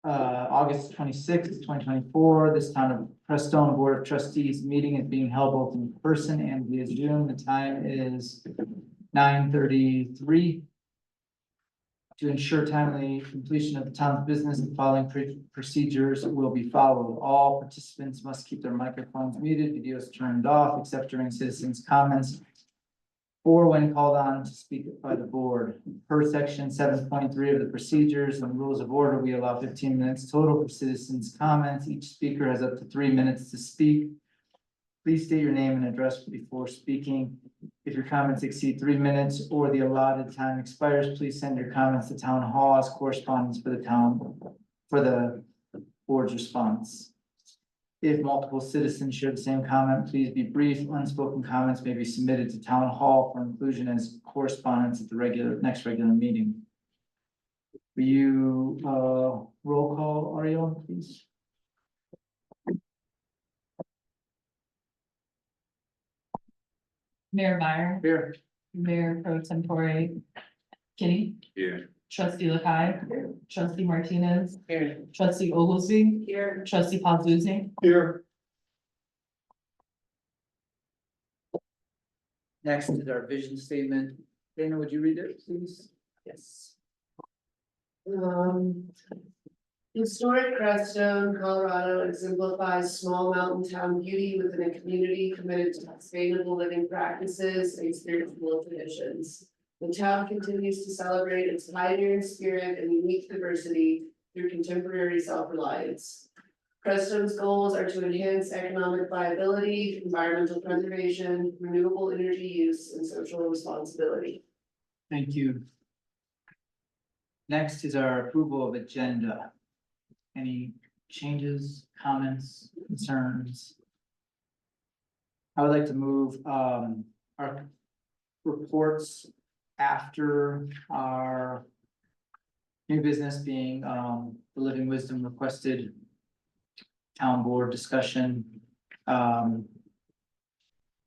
August 26th, 2024. This town of Crestone Board of Trustees meeting is being held both in person and via Zoom. The time is 9:33. To ensure timely completion of the town's business, the following procedures will be followed. All participants must keep their microphones muted, videos turned off, except during citizens' comments or when called on to speak by the board. Per section 7.3 of the procedures and rules of order, we allow 15 minutes total for citizens' comments. Each speaker has up to 3 minutes to speak. Please state your name and address before speaking. If your comments exceed 3 minutes or the allotted time expires, please send your comments to town hall as correspondence for the board's response. If multiple citizens share the same comment, please be brief. Unspoken comments may be submitted to town hall for inclusion as correspondence at the next regular meeting. Will you, roll call, Ariel, please? Mayor Meyer, Here. Mayor Pro Tempore Kinney. Here. Trustee Lakai. Trustee Martinez. Here. Trustee Oglesby. Here. Trustee Pauluzzi. Here. Next is our vision statement. Dana, would you read it, please? Yes. Historic Crestone, Colorado exemplifies small mountain town beauty within a community committed to sustainable living practices and spiritual traditions. The town continues to celebrate its pioneering spirit and unique diversity through contemporary self-reliance. Crestone's goals are to enhance economic viability, environmental preservation, renewable energy use, and social responsibility. Thank you. Next is our approval of agenda. Any changes, comments, concerns? I would like to move our reports after our new business being the Living Wisdom requested town board discussion. I'd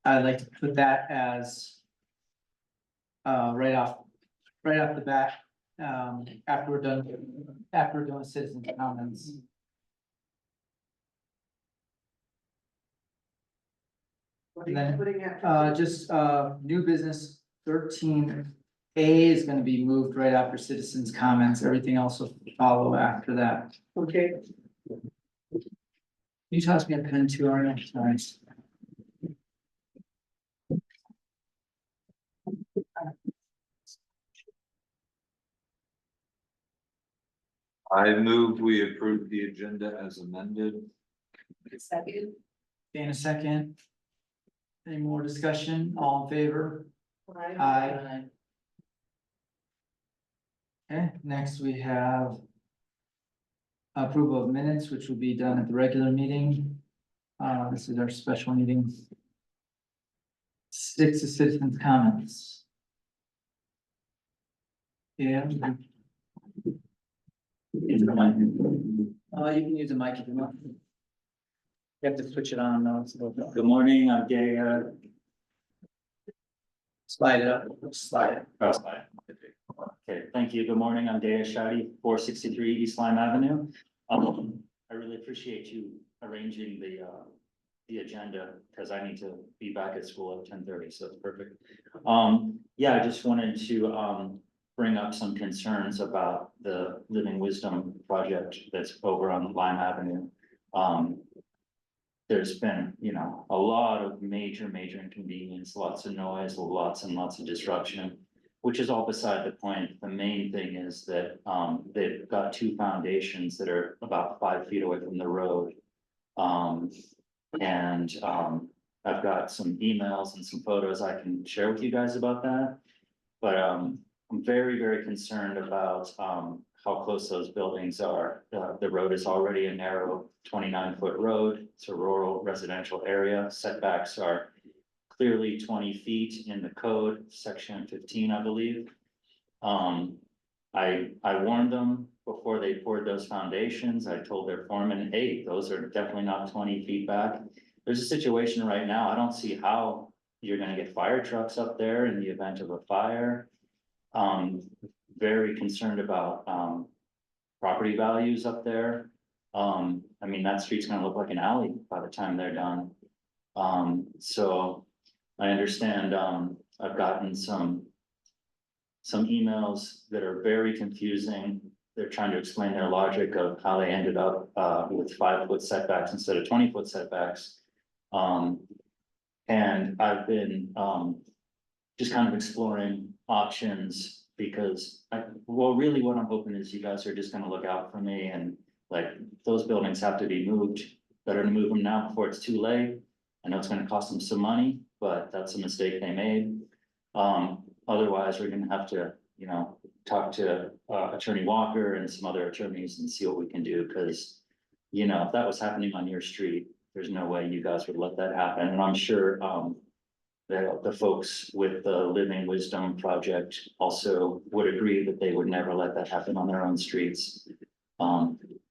like to put that as right off the bat, after we're done with citizens' comments. What are And then, you putting after? just new business 13A is gonna be moved right after citizens' comments. Everything else will follow after that. Okay. You toss me a pen too, Ariel. Sorry. I move we approve the agenda as amended. Second. Dana, second. Any more discussion? All in favor? Aye. Okay, next we have approval of minutes, which will be done at the regular meeting. This is our special meeting. 6 is citizens' comments. Yeah. You can use the mic if you want. You have to switch it on though. Good morning, I'm Gay, Slide it up, slide it. oh, sorry. Okay, thank you. Good morning, I'm Daya Shadi, 463 East Lyme Avenue. I really appreciate you arranging the agenda, because I need to be back at school at 10:30, so it's perfect. Yeah, I just wanted to bring up some concerns about the Living Wisdom project that's over on Lyme Avenue. There's been, you know, a lot of major inconvenience, lots of noise, lots and lots of disruption, which is all beside the point. The main thing is that they've got 2 foundations that are about 5 feet away from the road. I've got some emails and some photos I can share with you guys about that. But I'm very concerned about how close those buildings are. The road is already a narrow 29-foot road. It's a rural residential area. Setbacks are clearly 20 feet in the code, section 15, I believe. I warned them before they poured those foundations. I told their foreman, hey, those are definitely not 20 feet back. There's a situation right now. I don't see how you're gonna get fire trucks up there in the event of a fire. Very concerned about property values up there. I mean, that street's gonna look like an alley by the time they're done. So I understand, I've gotten some emails that are very confusing. They're trying to explain their logic of how they ended up, with 5-foot setbacks instead of 20-foot setbacks. And I've been, just kind of exploring options because really what I'm hoping is you guys are just gonna look out for me and like, those buildings have to be moved. Better to move them now before it's too late. I know it's gonna cost them some money, but that's a mistake they made. Otherwise, we're gonna have to, you know, talk to Attorney Walker and some other attorneys and see what we can do, because, you know, if that was happening on your street, there's no way you guys would let that happen. And I'm sure, the folks with the Living Wisdom Project also would agree that they would never let that happen on their own streets.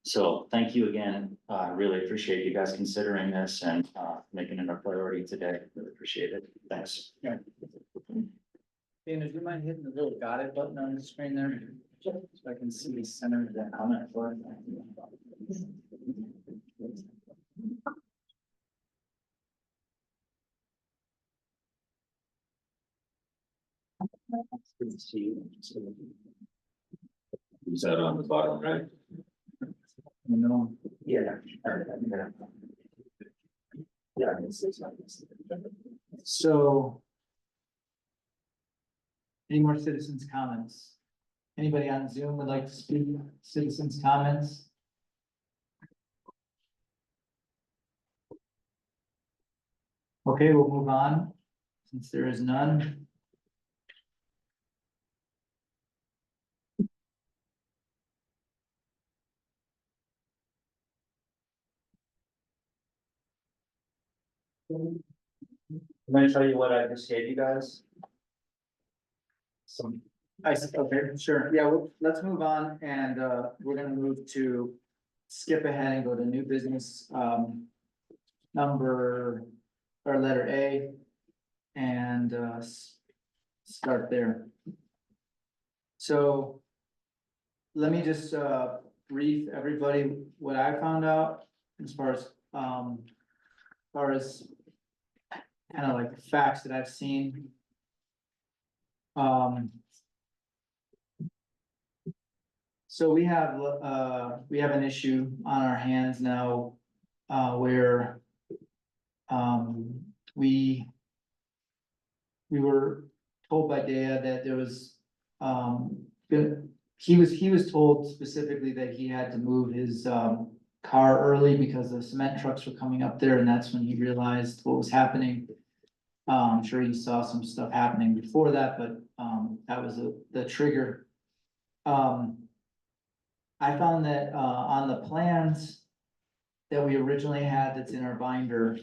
So thank you again. I really appreciate you guys considering this and making it a priority today. Really appreciate it. Thanks. Dana, do you mind hitting the little got it button on the screen there? So I can see the center of that comment for it. Is that on the bottom right? No. Yeah. So. Any more citizens' comments? Anybody on Zoom would like to speak? Citizens' comments? Okay, we'll move on, since there is none. Can I tell you what I just gave you guys? Okay, sure, yeah, let's move on, and, we're gonna move to skip ahead and go to new business, number, or letter A. And, start there. So. Let me just, brief everybody what I found out as far as, kind of like the facts that I've seen. So we have an issue on our hands now, where, we were told by Dea that there was, he was told specifically that he had to move his, car early because the cement trucks were coming up there, and that's when he realized what was happening. I'm sure he saw some stuff happening before that, but, that was the trigger. I found that, on the plans that we originally had that's in our binder,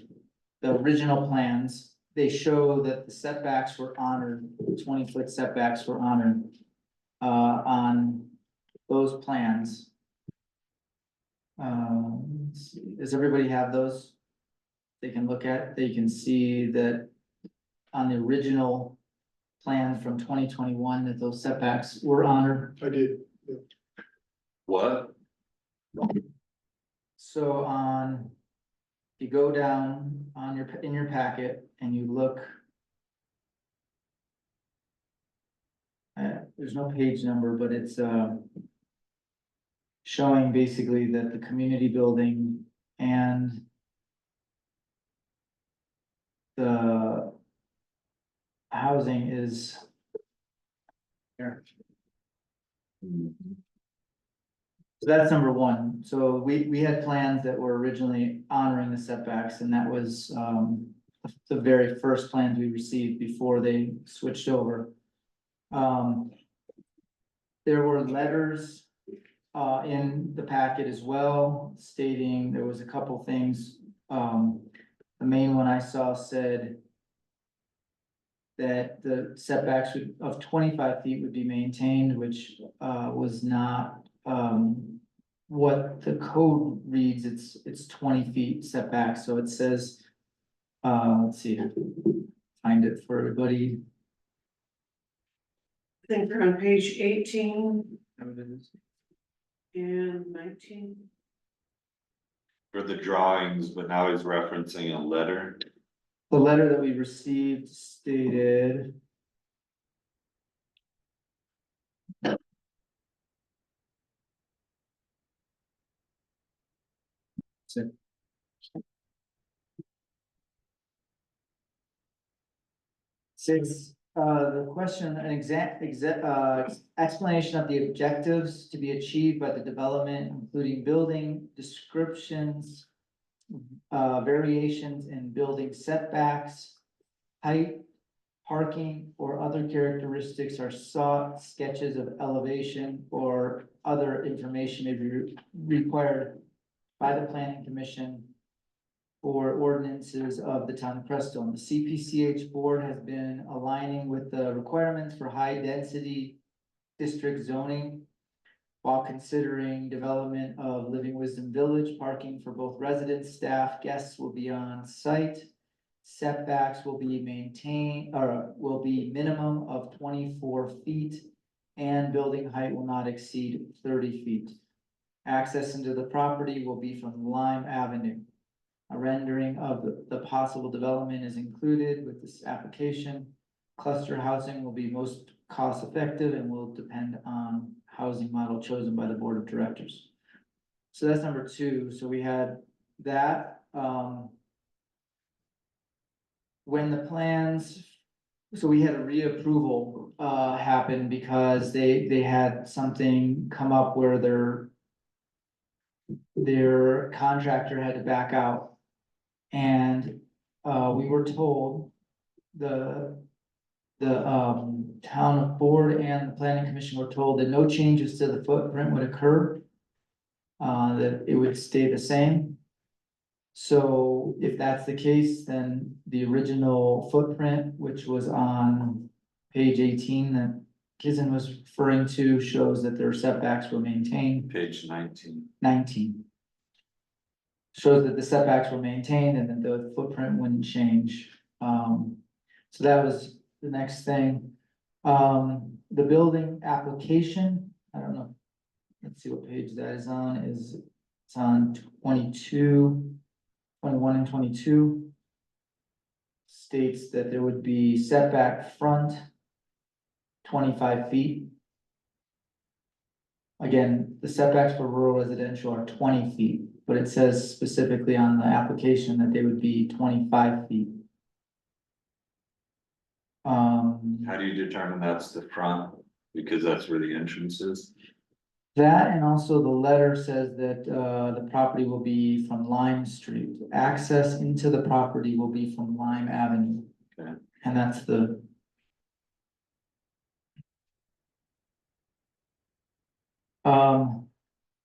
the original plans, they show that the setbacks were honored, 20-foot setbacks were honored, on those plans. Let's see, does everybody have those? They can look at, they can see that on the original plan from 2021, that those setbacks were honored. I did. What? So if you go down on in your packet and you look. There's no page number, but it's, showing basically that the community building and the housing is here. So that's number one. So we had plans that were originally honoring the setbacks, and that was, the very first plans we received before they switched over. There were letters, in the packet as well, stating there was a couple things. The main one I saw said that the setbacks of 25 feet would be maintained, which, was not, what the code reads. It's 20 feet setback, so it says, let's see, find it for everybody. I think they're on page 18. And 19. For the drawings, but now he's referencing a letter. The letter that we received stated. Six, the question, explanation of the objectives to be achieved by the development, including building descriptions. Variations in building setbacks, height, parking, or other characteristics are sought. Sketches of elevation or other information may be required by the planning commission or ordinances of the town of Crestone. The CPCH board has been aligning with the requirements for high density district zoning while considering development of Living Wisdom Village. Parking for both residents, staff, guests will be on site. Setbacks will be maintained, or will be minimum of 24 feet, and building height will not exceed 30 feet. Access into the property will be from Lime Avenue. A rendering of the possible development is included with this application. Cluster housing will be most cost effective and will depend on housing model chosen by the board of directors. So that's number two. So we had that, when the plans, so we had a reapproval, happen because they had something come up where their contractor had to back out. And, we were told the town board and the planning commission were told that no changes to the footprint would occur. That it would stay the same. So if that's the case, then the original footprint, which was on page 18 that Kizen was referring to, shows that their setbacks were maintained. Page 19. 19. Shows that the setbacks were maintained and that the footprint wouldn't change. So that was the next thing. The building application, I don't know. Let's see what page that is on, it's on 22, 21 and 22. States that there would be setback front 25 feet. Again, the setbacks for rural residential are 20 feet, but it says specifically on the application that they would be 25 feet. How do you determine that's the front? Because that's where the entrance is. That and also the letter says that the property will be from Lime Street. Access into the property will be from Lime Avenue. Okay. And that's the.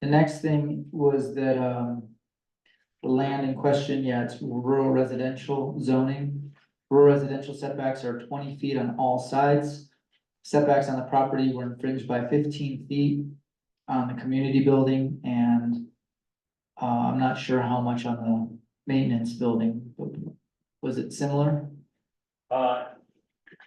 The next thing was that the land in question, yeah, it's rural residential zoning. Rural residential setbacks are 20 feet on all sides. Setbacks on the property were infringed by 15 feet on the community building, and I'm not sure how much on the maintenance building, but was it similar?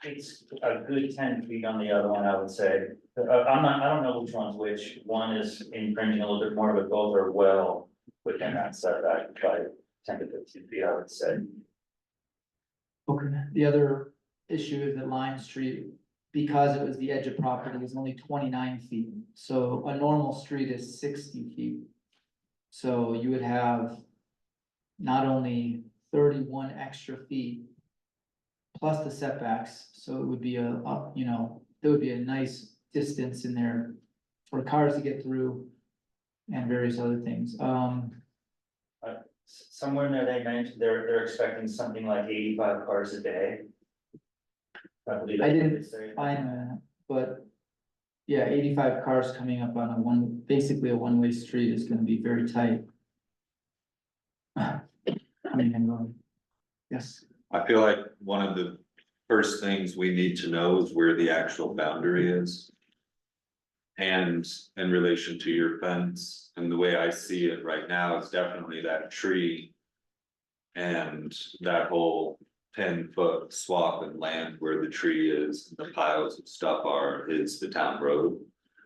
It's a good 10 feet on the other one, I would say. I don't know which one's which. One is infringing a little bit more, but both are well within that setback by 10 to 15 feet, I would say. Okay, the other issue is that Lime Street, because it was the edge of property, is only 29 feet. So a normal street is 60 feet. So you would have not only 31 extra feet plus the setbacks, so it would be there would be a nice distance in there for cars to get through and various other things. Somewhere in there, they mentioned they're expecting something like 85 cars a day. believe I that's what didn't they say. find that, but yeah, 85 cars coming up on basically a one-way street is gonna be very tight. Coming and going. Yes, I feel like one of the first things we need to know is where the actual boundary is. And in relation to your fence, and the way I see it right now, it's definitely that tree. And that whole 10-foot swath of land where the tree is, the piles of stuff are, is the town road.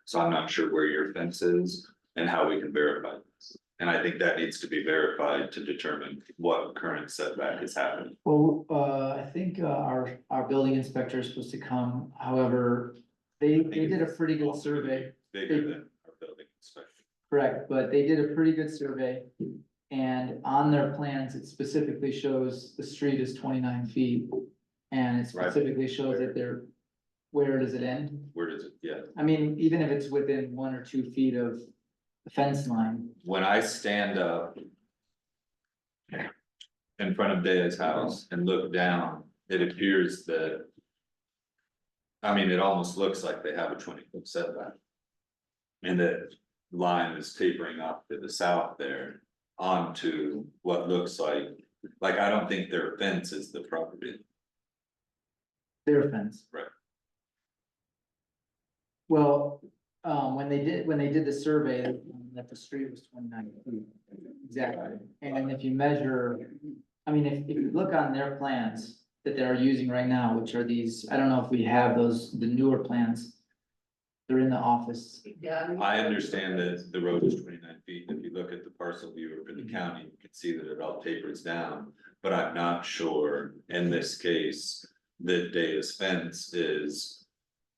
So I'm not sure where your fence is, and how we can verify this. And I think that needs to be verified to determine what current setback is happening. Well, I think, our building inspector is supposed to come, however, they did a pretty good survey. Bigger than our building inspection. Correct, but they did a pretty good survey. And on their plans, it specifically shows the street is 29 feet. And it Right. specifically shows that they're, where does it end? Where does it, yeah, I mean, even if it's within 1 or 2 feet of the fence line, when I stand up in front of Daya's house and look down, it appears that, I mean, it almost looks like they have a 20-foot setback. And that line is tapering off to the south there onto what looks like, I don't think their fence is the property. their fence. Right. Well, when they did the survey, that the street was 29 feet. Exactly, and if you measure, I mean, if you look on their plans that they're using right now, which are these, I don't know if we have those, the newer plans. They're in the office. Yeah. I understand that the road is 29 feet. If you look at the parcel viewer for the county, you can see that it all tapers down. But I'm not sure in this case that Daya's fence is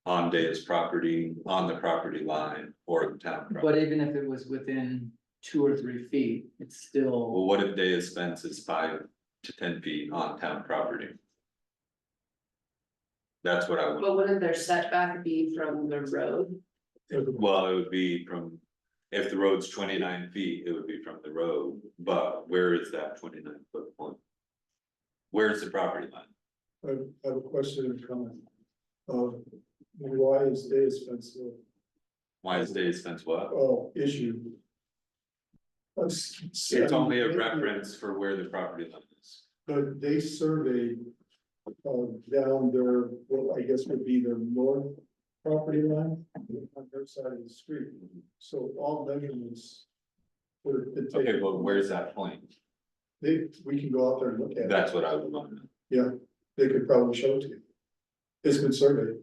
on Daya's property, on the property line or the town property. But even if it was within 2 or 3 feet, it's still, Well, what if Daya's fence is 5 to 10 feet on town property? That's what I would, But wouldn't their setback be from the road? well, it would be from, if the road's 29 feet, it would be from the road, but where is that 29-foot point? Where's the property line? I have a question and comment. Why is Dave's fence Why is Daya's fence what? issue? It's only a reference for where the property line is. But they surveyed down their, what I guess would be their north property line on their side of the street. So all measurements would have been Okay, taken. well, where's that point? We can go out there and look at it. That's what I would want to know. Yeah, they could probably show it to you. It's been surveyed.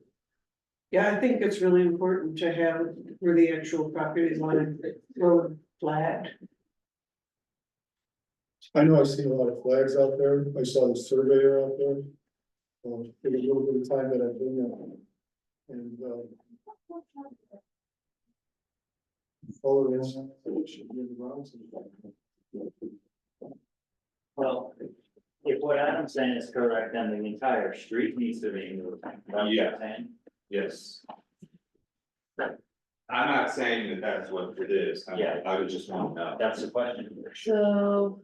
Yeah, I think it's really important to have where the actual property line road flat. I know I've seen a lot of flags out there. I saw the surveyor out there. In a little bit of time that I've been there. And, follow this. It should be in the grounds. Well, if what Adam's saying is correct, then the entire street needs to be moved. That's what I'm Yeah. saying. Yes. I'm not saying that that's what it is. Yeah. I would just want to know. That's the question. So.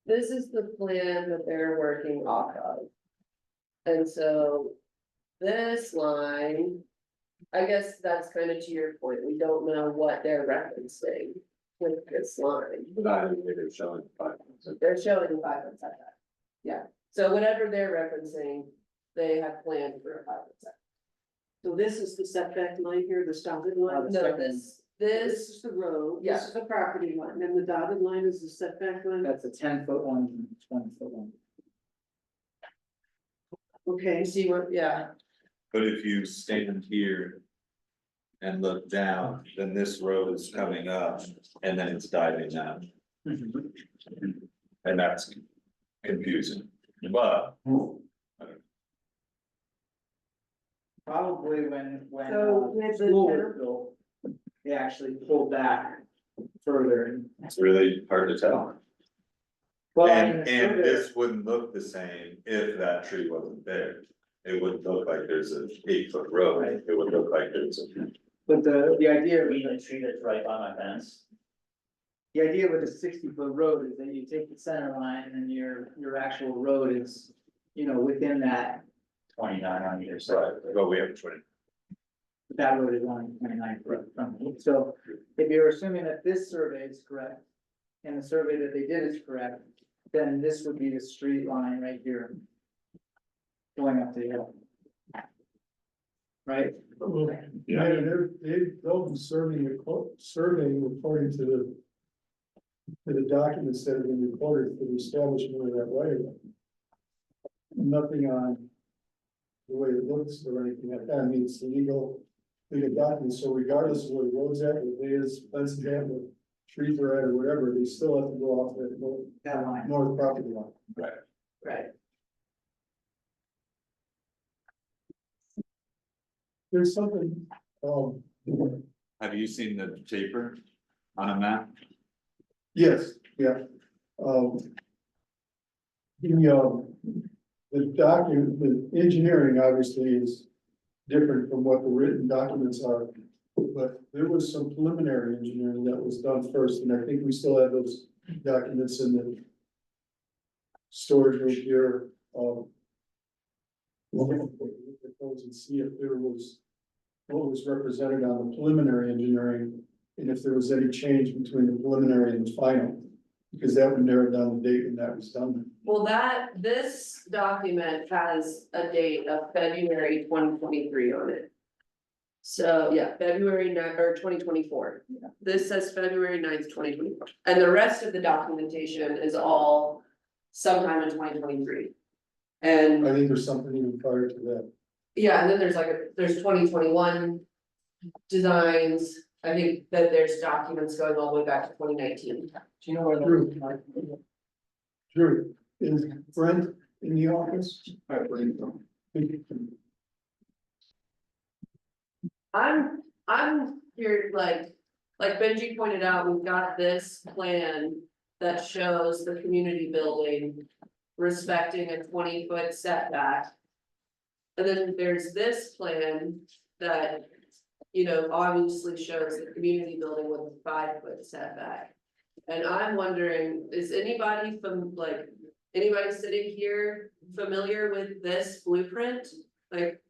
This is the plan that they're working off of. And so. This line. I guess that's kind of to your point, we don't know what they're referencing with this line. But I don't think they're showing 5. They're showing a 5-foot setback. Yeah, so whatever they're referencing, they have planned for a 5-foot setback. So this is the setback line here, the dotted line. No, this, This is the road, this is the property line, and the dotted line is the setback line. that's a 10-foot one, 20-foot one. Okay, see what, yeah, But if you stand here. And look down, then this road is coming up and then it's diving down. And that's confusing, but. Probably when, So with the school was tenor- built, they actually pulled back further and. It's really hard to tell. Well, I mean, And, the and survey- this wouldn't look the same if that tree wasn't there. It wouldn't look like there's an 8-foot road, Right. it would look like there's a. But the idea, You mean the tree that's right by my fence? the idea with a 60-foot road is that you take the center line and your actual road is, within that, 29 on either side. Well, we have 20. that road is only 29 foot from it. So if you're assuming that this survey is correct, and the survey that they did is correct, then this would be the street line right here. Going up the hill. Right? Yeah, they'll be surveying according to the documents that have been recorded for the establishment of that right of way. Nothing on the way it looks or anything like that. I mean, it's legal in the document, so regardless of where the road's at, where it is, fences at, where trees are at, or whatever, they still have to go off that That line. north property line. Right. There's something, Have you seen the taper on a map? yes, yeah, the document, the engineering obviously is different from what the written documents are. But there was some preliminary engineering that was done first, and I think we still have those documents in the storage room here, we'll look at those and see if there was what was represented on the preliminary engineering, and if there was any change between the preliminary and the final, because that would narrow down the date when that was done. Well, this document has a date of February 2023 on it. So, yeah, February 9th or 2024. This says February 9th, 2024, and the rest of the documentation is all sometime in 2023. And I think there's something even prior to that. yeah, and then there's 2021 designs. I think that there's documents going all the way back to 2019. Do you know where Drew. the? Drew, is Brent in the office? I'm here, like Benji pointed out, we've got this plan that shows the community building respecting a 20-foot setback. And then there's this plan that, obviously shows the community building with a 5-foot setback. And I'm wondering, is anybody anybody sitting here familiar with this blueprint?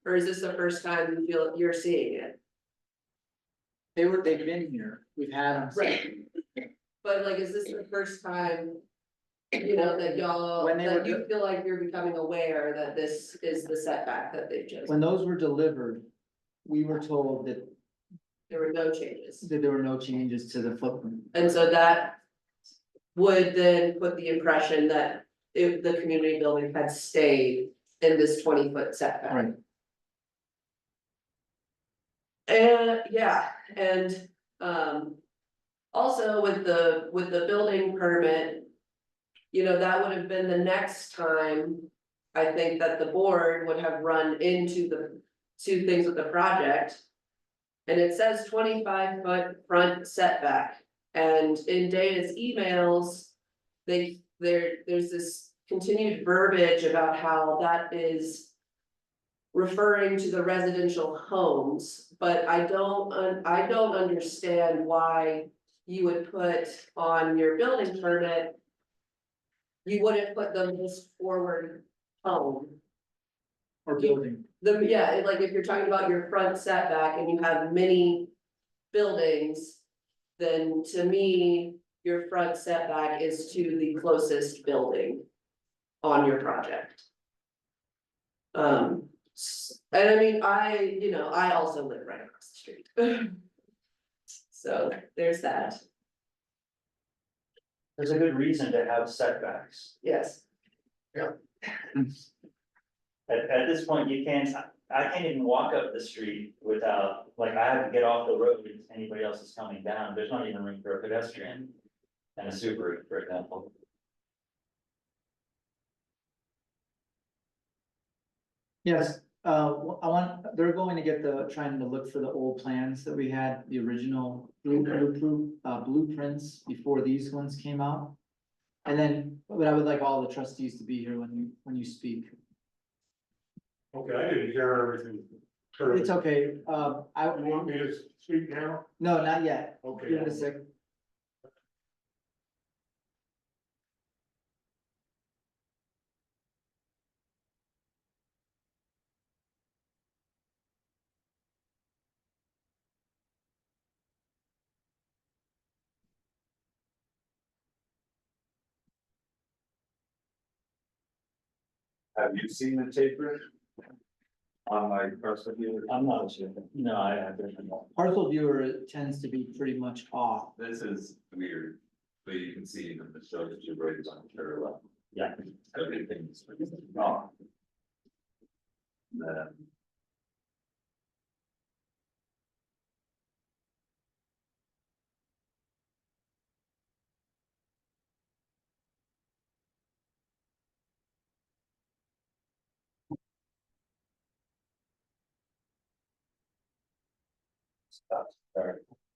Or is this the first time you feel you're seeing it? They've been here, we've had them. Right. But is this the first time, that y'all, When they that were you feel like you're becoming aware that this is the setback that they've chosen? When those were delivered, we were told that There were no changes. there were no changes to the footprint. And so that would then put the impression that if the community building had stayed in this 20-foot setback. Right. And yeah, and also with the building permit. That would have been the next time, I think, that the board would have run into the two things with the project. And it says 25-foot front setback, and in Dana's emails, there's this continued verbiage about how that is referring to the residential homes, but I don't understand why you would put on your building permit. You wouldn't put the most forward home. Or building. If you're talking about your front setback and you have many buildings, then to me, your front setback is to the closest building on your project. And I mean, I also live right across the street. So there's that, There's a good reason to have setbacks. yes. At this point, I can't even walk up the street without, I have to get off the road if anybody else is coming down. There's not even room for a pedestrian and a Subaru, for example. Yes, they're going to trying to look for the old plans that we had, the original blueprints before these ones came out. And then, but I would like all the trustees to be here when you speak. Okay, I didn't hear everything. It's okay, You want me to speak now? no, not yet. Okay. Give it a sec. Have you seen the taper? On my personal view? I'm not sure. No, I don't. Parcel viewer tends to be pretty much off. This is weird, but you can see that the show that you wrote is on parallel. Yeah. Everything's wrong. Then.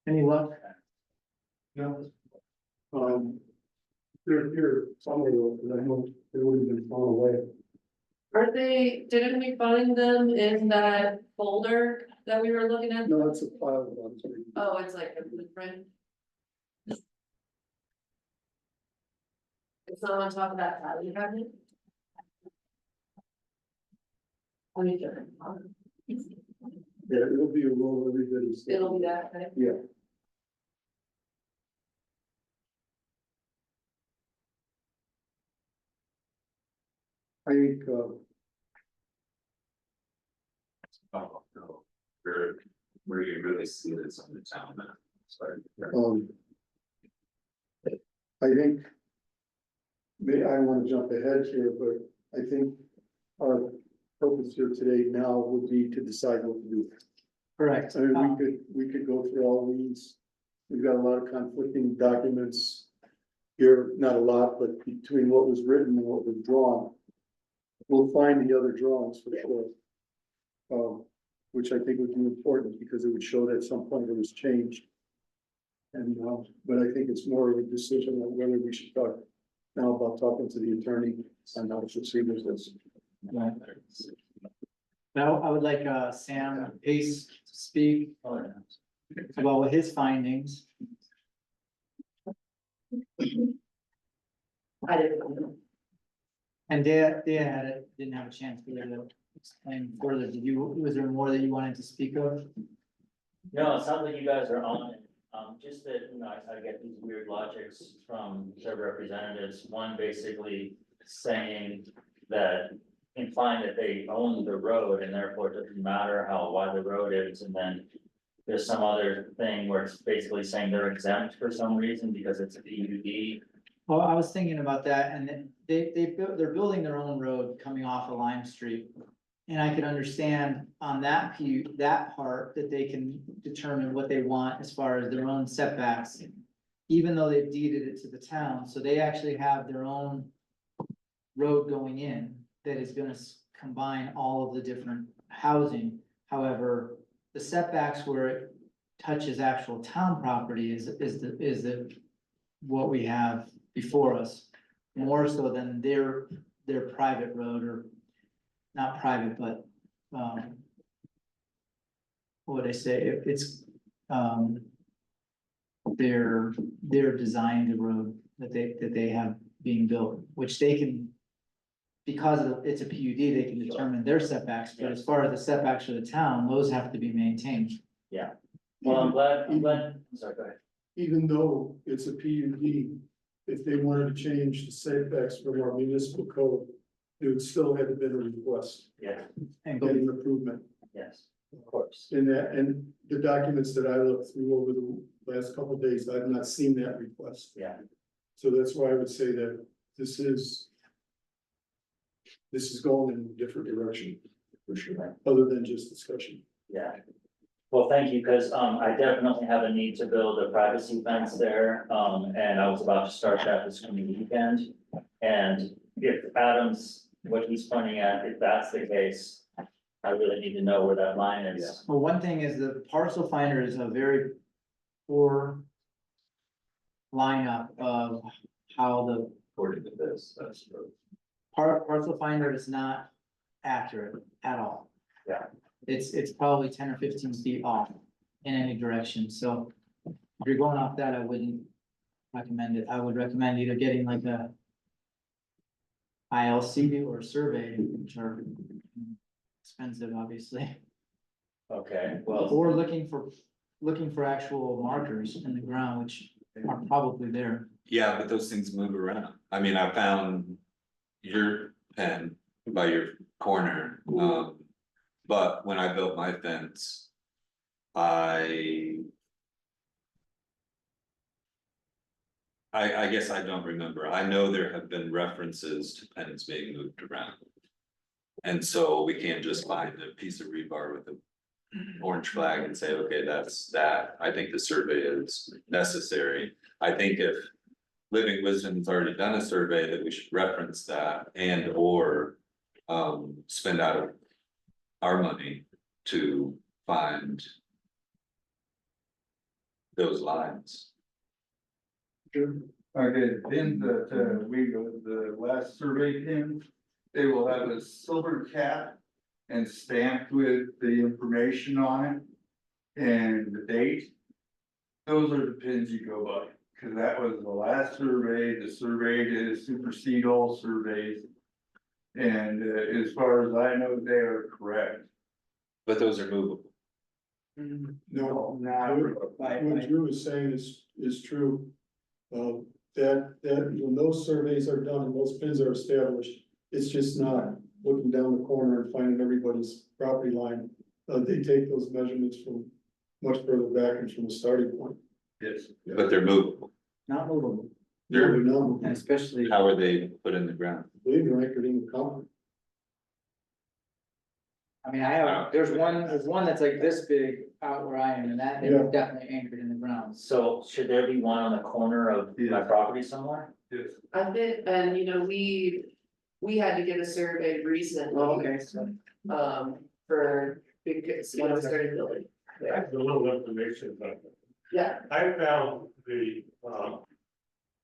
Any luck? No. They're somewhere, and I know they would have been thrown away. Aren't they, didn't we find them in that folder that we were looking at? No, it's a file. I'm sorry. Oh, it's like a blueprint. It's not on top of that filing cabinet? Let me check. Yeah, it'll be a roll every bit of. It'll be that, okay? Yeah. I think, Oh, no. Where you really see this on the town map. Sorry. I think. I wanna jump ahead here, but I think our purpose here today now would be to decide what to do. Correct. I mean, we could go through all these. We've got a lot of conflicting documents. Here, not a lot, but between what was written and what was drawn. We'll find the other drawings for sure. Which I think would be important because it would show that at some point it was changed. And, but I think it's more of a decision on whether we should talk now about talking to the attorney and how to proceed with this. Right. Now, I would like Sam Pace to speak about his findings. I didn't. And Dea didn't have a chance to explain further. Was there more that you wanted to speak of? No, it sounds like you guys are on it. Just that, I get these weird logics from several representatives, one basically saying that implying that they own the road and therefore it doesn't matter how wide the road is, and then there's some other thing where it's basically saying they're exempt for some reason because it's a PUD. Well, I was thinking about that, and then they're building their own road coming off of Lime Street. And I could understand on that part that they can determine what they want as far as their own setbacks. Even though they've deeded it to the town, so they actually have their own road going in that is gonna combine all of the different housing. However, the setbacks where it touches actual town property is the what we have before us. More so than their private road, or not private, but, what would I say, it's, their design, the road that they have being built, which they can. Because it's a PUD, they can determine their setbacks, but as far as the setbacks for the town, those have to be maintained. Well, I'm glad, sorry, go ahead. Even though it's a PUD, if they wanted to change the setbacks from our municipal code, it would still have been a request, Yeah, And getting improvement. yes, of course. In that, and the documents that I looked through over the last couple of days, I've not seen that request. Yeah, So that's why I would say that this is going in a different direction, for sure, other than just discussion. yeah. Well, thank you, because I definitely have a need to build a privacy fence there, and I was about to start that this coming weekend. And if Adam's, what he's pointing at, if that's the case, I really need to know where that line is. Well, one thing is the parcel finder is a very poor lineup of how the According to this, that's true. parcel finder is not accurate at all. Yeah. It's probably 10 or 15 feet off in any direction, so if you're going off that, I wouldn't recommend it. I would recommend either getting like a ILC or a survey, which are expensive, obviously, Okay, well, or looking for actual markers in the ground, which are probably there. Yeah, but those things move around. I mean, I found your pen by your corner, but when I built my fence. I guess I don't remember. I know there have been references to pens being moved around. And so we can't just find a piece of rebar with an orange flag and say, okay, that's that. I think the survey is necessary. I think if Living Wisdom's already done a survey, that we should reference that and or spend out of our money to find those lines. Okay, pins that, the last survey pins, they will have a silver cap and stamped with the information on it and the date. Those are the pins you go by, cause that was the last survey, the survey did supersede all surveys. And as far as I know, they are correct. But those are movable. No, No, what Drew is saying is true. That when those surveys are done and those pins are established, it's just not looking down the corner and finding everybody's property line. They take those measurements from much further back and from the starting point. Yes. But they're movable. not movable, They're not, and especially. How are they put in the ground? I believe they're anchored in the concrete. I mean, there's one that's like this big out where I am, and that is Yeah. definitely anchored in the ground. So should there be one on the corner of my property somewhere? Yes. I think, and you know, we had to get a survey recently. Oh, okay, so. For, because when I started building. I have a little information about it. Yeah, I found the,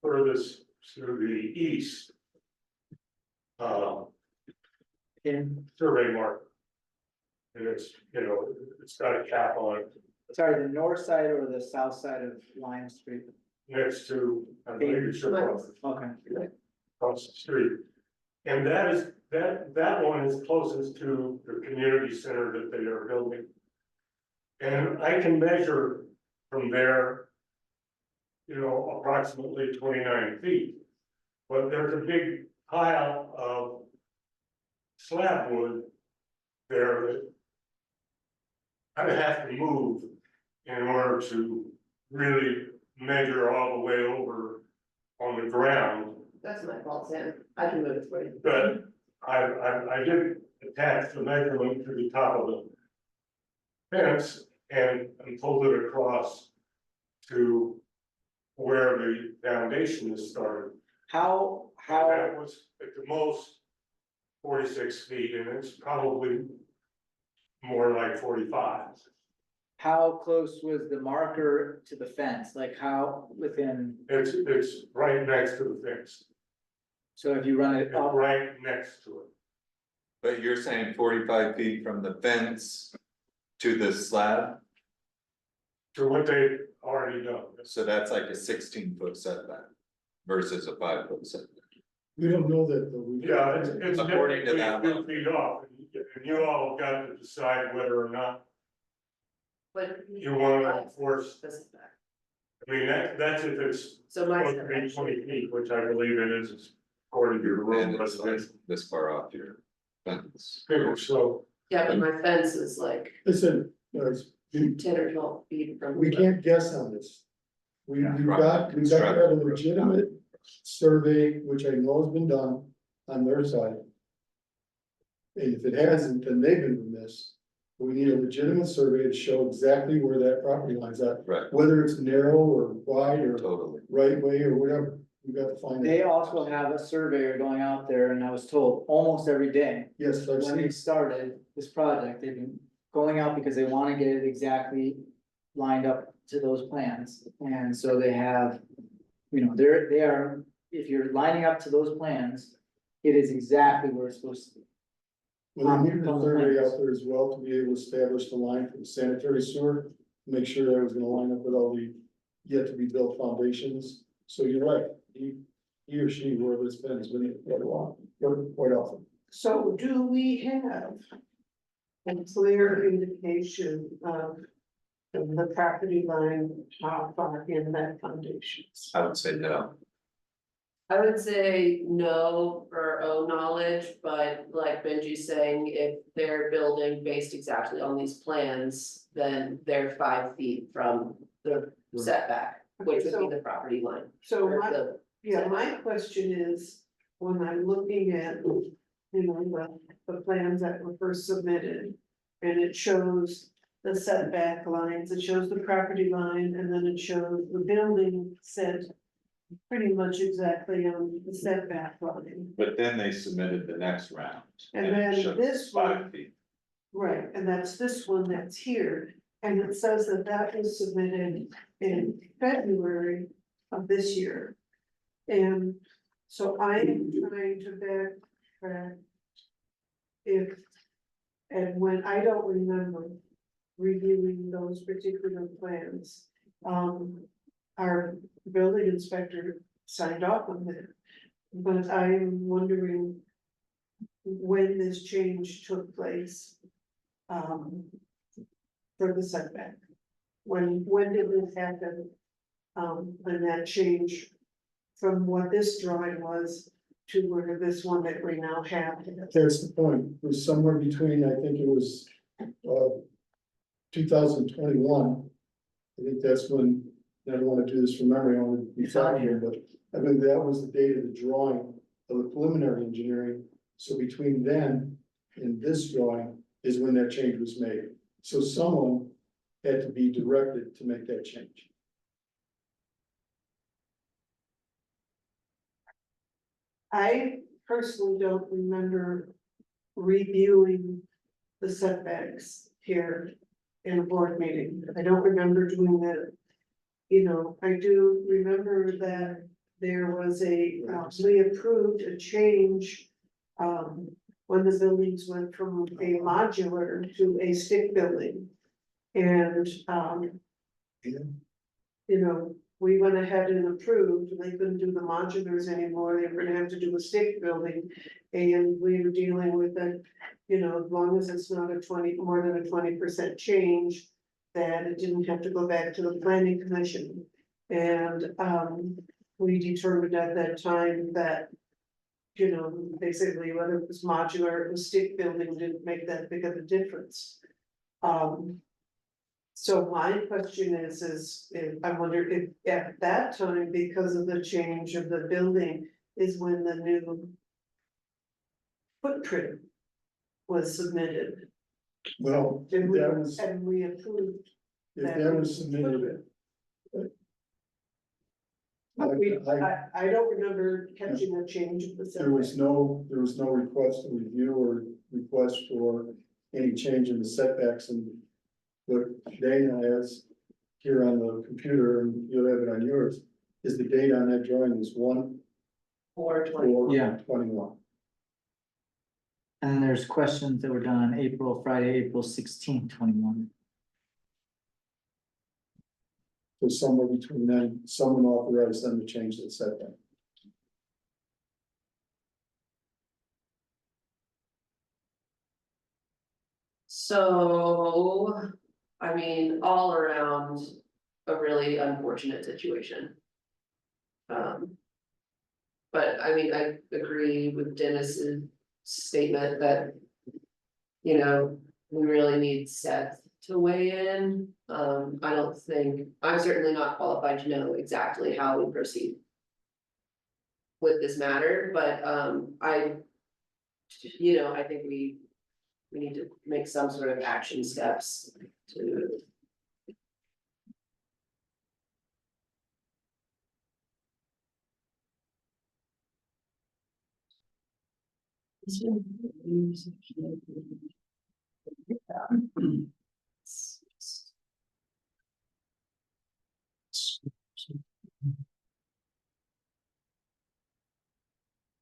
furthest to the east. Survey marker. And it's, you know, it's got a cap on it Sorry, the north side or the south side of Lion Street? next to, I believe it's your Okay. across the street. And that is, that one is closest to the community center that they are building. And I can measure from there, you know, approximately 29 feet. But there's a big pile of slab wood there that I have to move in order to really measure all the way over on the ground. that's my fault, Sam. I can move it for you. But I did attach the measurement to the top of the fence and pulled it across to where the foundation is started. How, And that was at the most 46 feet, and it's probably more like 45. how close was the marker to the fence? Like how within, It's right next to the fence, so if you run it it's up, right next to it. But you're saying 45 feet from the fence to the slab, To what they've already done. so that's like a 16-foot setback versus a 5-foot setback. We don't know that though. Yeah, it's According to typically that 2 one. feet off, and you all have got to decide whether or not But. you want to enforce. This is back. I mean, that's if it's So my. supposed to be 20 feet, which I believe it is according to the And rule it's residential. this far off your fence. So, Yeah, but my fence is like Listen, guys, 10 or 12 feet from. we can't guess on this. We've Right. got to have a legitimate survey, which I know has been done on their side. And if it hasn't, then they've been remiss. We need a legitimate survey to show exactly where that property line's at, Right, whether it's narrow or wide or totally. right way or whatever. We got to find they it. also have a surveyor going out there, and I was told almost every day. Yes, I've When they seen, started this project, they've been going out because they wanna get it exactly lined up to those plans. And so they have, you know, they are, if you're lining up to those plans, it is exactly where it's supposed to be. well, they needed a survey out there as well to be able to establish the line for the sanitary sewer. Make sure that was gonna line up with all the yet to be built foundations. So you're right, he or she, whoever it's been, has been here quite a while, quite often. So do we have a clear indication of the property line, how far in that foundation? I would say no. I would say no for our own knowledge, but like Benji's saying, if they're building based exactly on these plans, then they're 5 feet from the setback, which would be the property line. So or my, the- yeah, my question is, when I'm looking at, you know, the plans that were first submitted. And it shows the setback lines, it shows the property line, and then it shows the building set. Pretty much exactly on the setback line, But then they submitted the next round. And it then shows this 5 one- feet. right, and that's this one that's here. And it says that that was submitted in February of this year. And so I am trying to backtrack. If, and when I don't remember reviewing those particular plans, our building inspector signed off on that. But I'm wondering when this change took place. For the setback. When did this happen? And that change from what this drawing was to where this one that we now have. That's the point, it was somewhere between, I think it was, 2021. I think that's when, I don't wanna do this from memory, I wanna be fine here, but I think that was the date of the drawing of the preliminary engineering. So between then and this drawing is when that change was made. So someone had to be directed to make that change. I personally don't remember reviewing the setbacks here in a board meeting. I don't remember doing that. You know, I do remember that there was we approved a change. When the buildings went from a modular to a stick building. And, you know, we went ahead and approved, they couldn't do the modulars anymore, they were gonna have to do a stick building. And we were dealing with it, you know, as long as it's not more than a 20% change, that it didn't have to go back to the planning commission. And, we determined at that time that, you know, basically whether it was modular or stick building didn't make that big of a difference. So my question is I wonder if at that time, because of the change of the building, is when the new footprint was submitted. Well, And we, that was, and we approved. if that was submitted. I don't remember catching a change of the There was setback. no request to review or request for any change in the setbacks, and what Dana has here on the computer, and you'll have it on yours, is the date on that drawing is 1/4/21. Yeah. And then there's questions that were done on Friday, April 16th, 21. So somewhere between then, someone authorized them to change the setback. So, I mean, all around a really unfortunate situation. But I mean, I agree with Dennis's statement that, you know, we really need Seth to weigh in. I don't think, I'm certainly not qualified to know exactly how we proceed with this matter, but, you know, I think we need to make some sort of action steps to.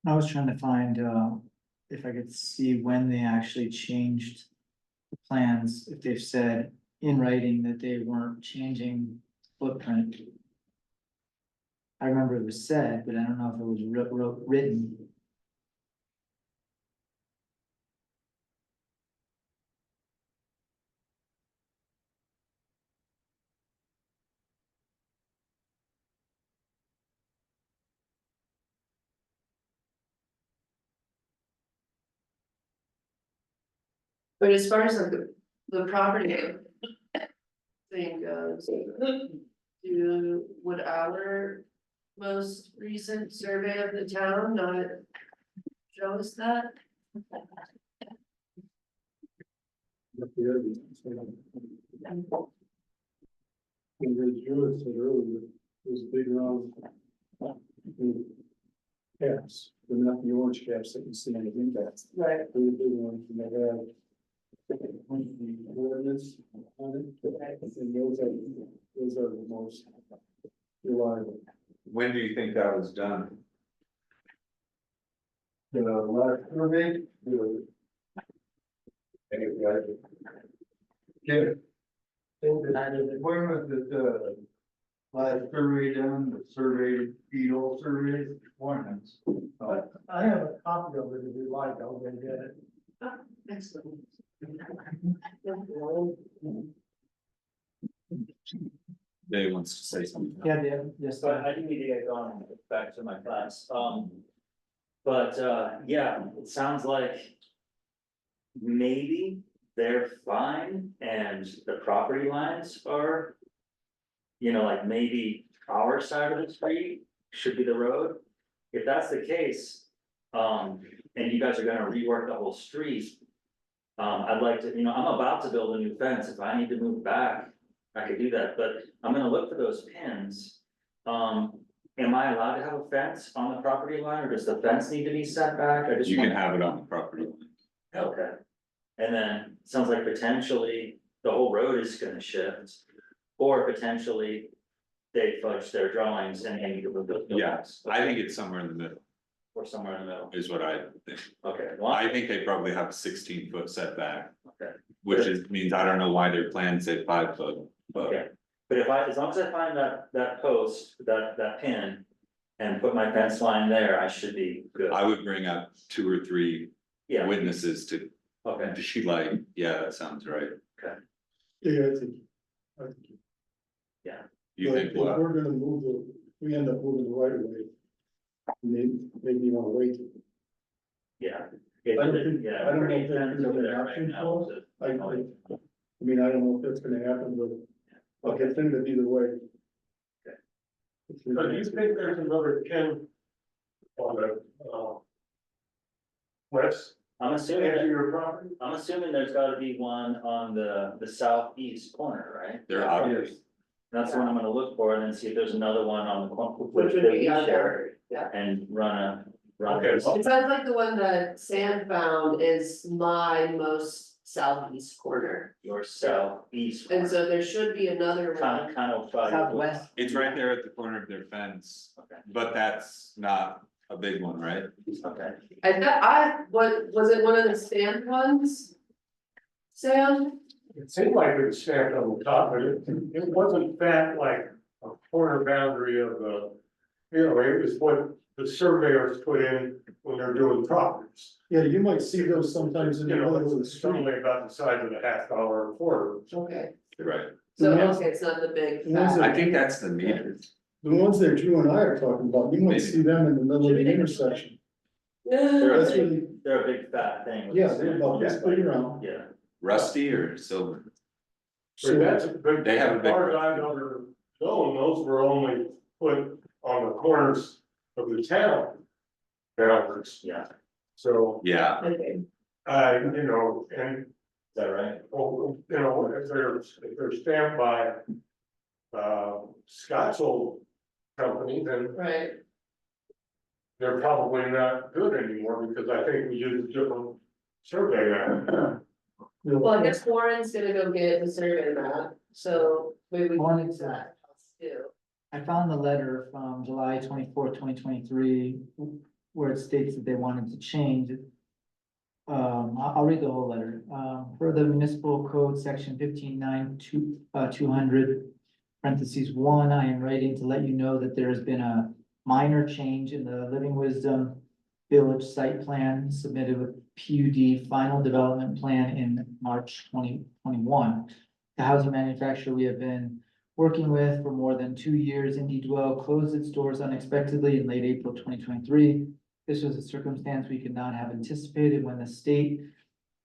I was trying to find, if I could see when they actually changed the plans, if they've said in writing that they weren't changing footprint. I remember it was said, but I don't know if it was written. But as far as like the property thing goes, would our most recent survey of the town not show us that? And as Julie said earlier, there's big round caps, but not the orange caps that you see on the impact. Right. Really big ones, and they have the ordinance on And those are the most reliable. When do you think that was done? The last survey, yeah. When was the last survey done, the survey, field survey, performance? I have a copy of it if you'd like, I'll go get it. Excellent. Dave wants to say something. Yeah, Dan, yes, So I do need to get going and get back to my class, but, yeah, it sounds like. Maybe they're fine and the property lines are. You know, like maybe our side of the street should be the road. If that's the case, and you guys are gonna rework the whole street. I'd like to, you know, I'm about to build a new fence, if I need to move back, I could do that, but I'm gonna look for those pins. Am I allowed to have a fence on the property line, or does the fence need to be set back? I just You can want- have it on the property line. Okay. And then, sounds like potentially the whole road is gonna shift, or potentially. They fudge their drawings and you can build those Yeah, buildings. I think it's somewhere in the middle, Or somewhere in the middle, is what I think. okay, well, I think they probably have a 16-foot setback. Okay. Which is, means I don't know why their plans say 5 foot, but okay. But if as long as I find that post, that pin. And put my fence line there, I should be good, I would bring up 2 or 3 yeah, witnesses to okay, be like, yeah, that sounds right. Yeah, I think. You But think if what? we're gonna we end up moving the right of way. Maybe you wanna wait. yeah. I don't think- Yeah, I don't know pretty if that's intense gonna over be an there right option now, for us. so- I mean, I don't know if that's gonna happen, but I'll get them to either way. Okay. So do you think there's another pin on the, west I'm edge assuming, of your property? I'm assuming there's gotta be one on the southeast corner, right? They're obvious. That's the one I'm gonna look for, and then see if there's another one on the corner. Which would be on there, yeah. And run. Okay, It sounds like the one that Sam found is my most southeast corner, Your southeast. and so there should be another one. Kind of. Southwest. It's right there at the corner of their fence, Okay, but that's not a big one, right? okay. Was it one of the stamped ones? Sam? It seemed like it was stamped on the top, but it wasn't that like a corner boundary of the, you know, it was what the surveyors put in when they're doing properties. Yeah, you might see those sometimes in the You know, middle of the it's street. only about the size of a $50 or a quarter. Okay, Right. so Yeah. okay, it's not the big. The ones fat- I think that's the meters. The ones that Drew and I are talking about, you might Maybe. see them in the middle of the intersection. They're a That's big, really, they're a big fat thing. with yeah, the they're about this big around. Yeah, Rusty or silver? So that's, but They have a as big- far as I know, those were only put on the corners of the town boundaries, yeah, is so, Yeah, Okay, you know, and, that right? you know, if they're stamped by. Scott's old company, then right, they're probably not good anymore, because I think we use a different survey now. well, I guess Warren's gonna go get the survey map, so maybe we can Warren, use that too. I found the letter from July 24th, 2023, where it states that they wanted to change it. I'll read the whole letter. Per the municipal code, section 15.9.200, parentheses 1, I am writing to let you know that there has been a minor change in the Living Wisdom Village site plan submitted with PUD final development plan in March 2021. The housing manufacturer we have been working with for more than 2 years, Indie Dwell, closed its doors unexpectedly in late April 2023. This was a circumstance we could not have anticipated when the state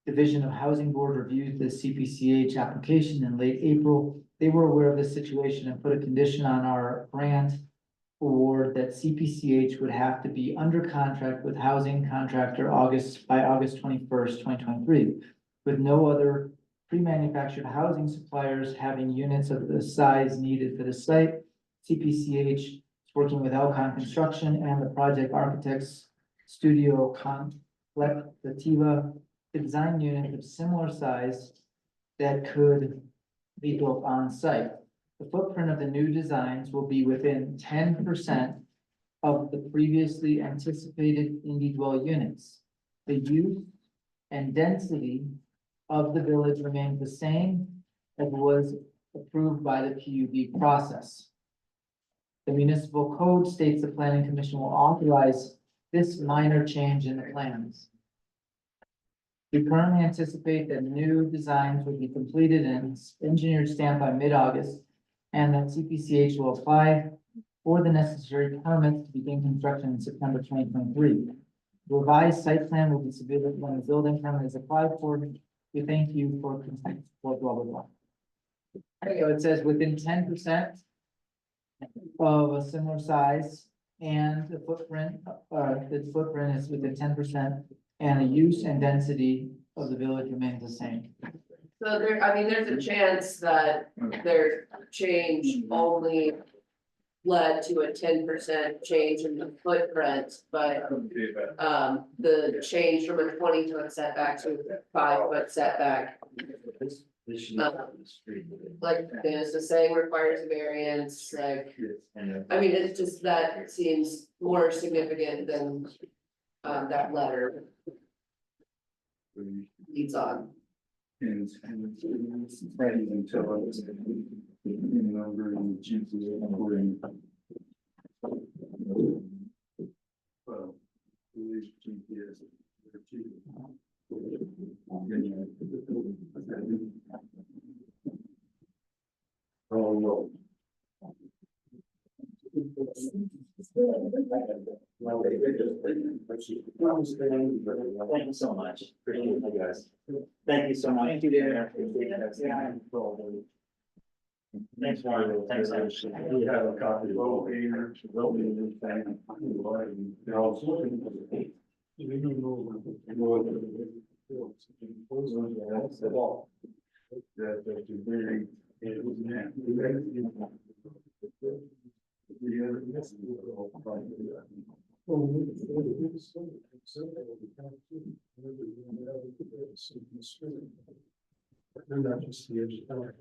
Division of Housing Board reviewed the CPCH application in late April. They were aware of this situation and put a condition on our grant award that CPCH would have to be under contract with housing contractor by August 21st, 2023, with no other pre-manufactured housing suppliers having units of the size needed for the site. CPCH is working with Alcon Construction and the project architects Studio Complectativa to design units of similar size that could be built on site. The footprint of the new designs will be within 10% of the previously anticipated indie-dwell units. The use and density of the village remains the same as was approved by the PUD process. The municipal code states the planning commission will authorize this minor change in the plans. We currently anticipate that new designs will be completed and engineered stamped by mid-August, and that CPCH will apply for the necessary permits to begin construction in September 2023. The revised site plan will be submitted when the building permit is applied for. We thank you for blah, blah, blah. There you go. It says within 10% of a similar size, and the footprint is within 10%, and the use and density of the village remains the same. So there, I mean, there's a chance that their change only led to a 10% change in the footprint, but the change from a 20-foot setback to a 5-foot setback. Like Dennis was saying, requires a variance, like, I mean, it's just that seems more significant than that letter leads on. And right until it's number and GPS according. Well, GPS. Oh, no. Thank you so much. Appreciate you guys. Thank you so much. Thank you, Dan. Thanks, Mario. Thanks, Ashley. We have a copy of They're not just the edge of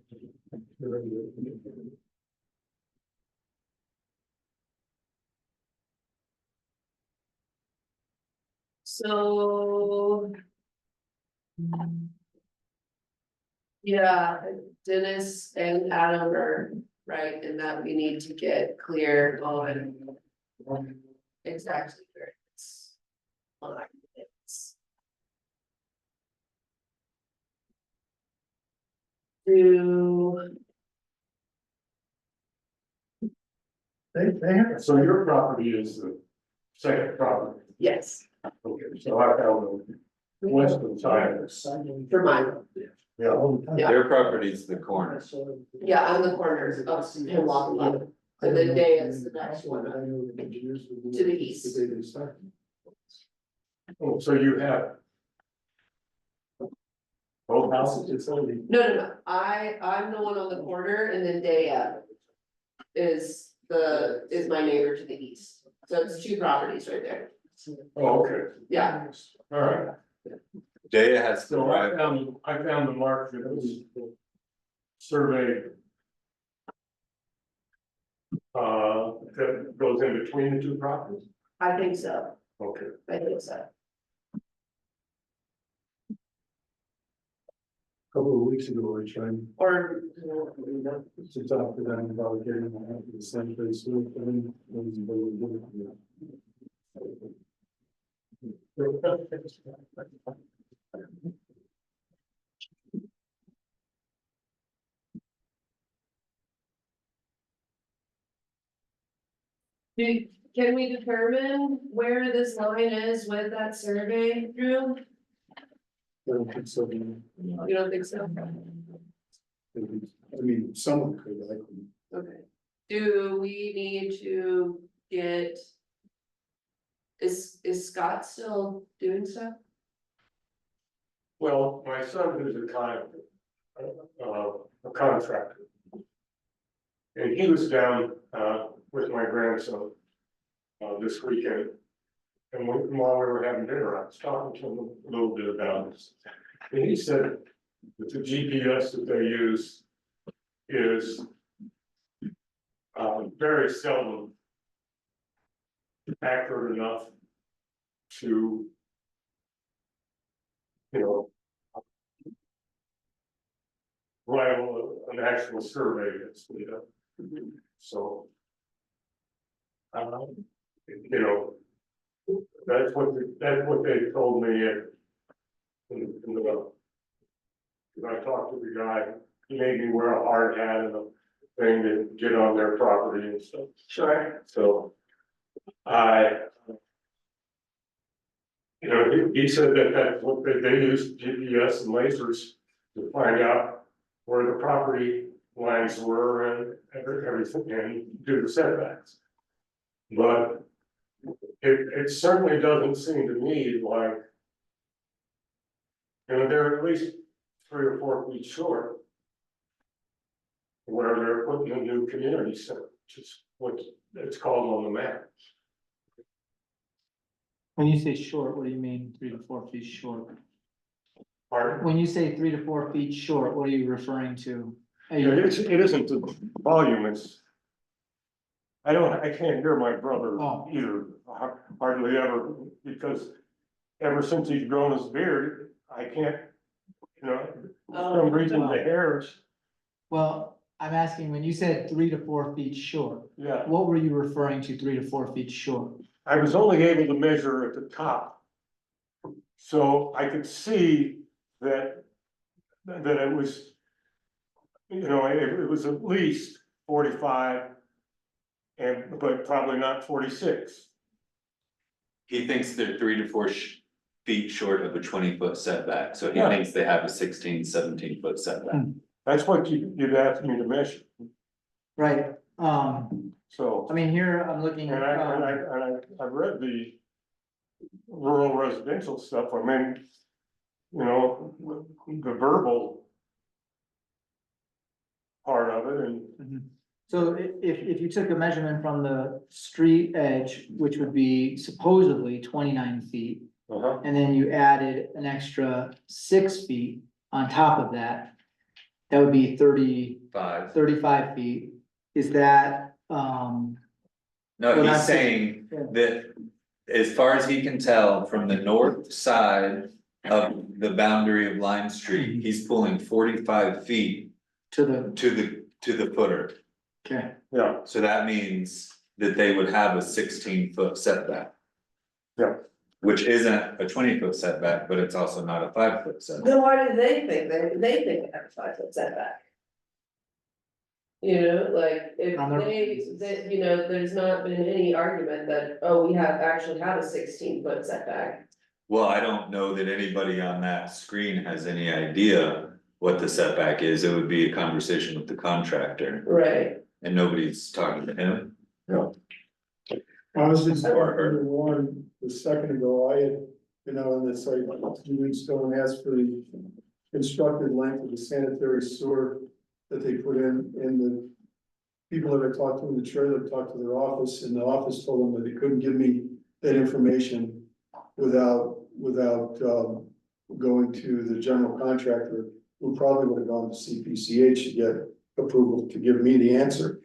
So. Yeah, Dennis and Adam are right in that we need to get clear on exactly where it's. On it's. They have, so your property is the second property, Yes, okay, so I found the western side. for mine, Yeah. Their property is the corner. yeah, on the corners of Hemlock Lane, and then Day is the next one, to the east. Oh, so you have. Both houses, it's only. No, I'm the one on the corner, and then Daya is my neighbor to the east, so it's two properties right there, Oh, okay, yeah. all right. Daya has the So right. I found the mark that was surveyed. That goes in between the two properties, I think so, okay. I think so. Couple of weeks ago, I tried Or, to talk to them about getting the same place. can we determine where this line is with that survey, Drew? I don't think so. You don't think so? I mean, someone could, I couldn't. Okay, do we need to get? Is Scott still doing stuff? Well, my son is a contractor. And he was down, with my grandson, this weekend. And while we were having dinner, I was talking to him a little bit about this. And he said that the GPS that they use is very seldom accurate enough to, you know, rival an actual survey that's, you know, so. You know, that's what they told me in the. When I talked to the guy, he made me wear a hard hat and a thing to get on their property and stuff. Sure. So you know, he said that that's what they use GPS and lasers to find out where the property lines were and everything and do the setbacks. But it certainly doesn't seem to me like, you know, they're at least 3 or 4 feet short where they're putting a new community center, which is what it's called on the map. When you say short, what do you mean 3 to 4 feet short? Pardon? When you say 3 to 4 feet short, what are you referring to? Are Yeah, you- it isn't the volume, it's. I can't hear my brother Oh. either, hardly ever, because ever since he's grown his beard, I can't, you know, for some reason the hairs, Well, I'm asking, when you said 3 to 4 feet short, yeah. what were you referring to 3 to 4 feet short? I was only able to measure at the top. So I could see that it was, you know, it was at least 45. But probably not 46. He thinks they're 3 to 4 feet short of a 20-foot setback, so he Yeah. thinks they have a 16, 17-foot setback. That's what you'd asked me to measure, Right, so. I mean, here I'm looking And at, I've read the rural residential stuff, I mean, you know, the verbal part of it and, so if you took a measurement from the street edge, which would be supposedly 29 feet, and then you added an extra 6 feet on top of that, that would be 35 feet. Is that, No, Well, he's that's- saying that as far as he can tell, from the north side of the boundary of Lime Street, he's pulling 45 feet to the, to the footer. okay, yeah, So that means that they would have a 16-foot setback. Yeah. Which isn't a 20-foot setback, but it's also not a 5-foot setback. Then why do they think they think they have a 5-foot setback? You know, like, if On their they, basis. that, you know, there's not been any argument that, oh, we have actually had a 16-foot setback. Well, I don't know that anybody on that screen has any idea what the setback is. It would be a conversation with the contractor, Right. and nobody's talking to him. I was just Or her. one, a second ago, I had been out on this site like 2 weeks ago and asked for the constructed length of the sanitary sewer that they put in, and the people that I talked to in the trailer talked to their office, and the office told them that they couldn't give me that information without going to the general contractor, who probably would have gone to CPCH to get approval to give me the answer.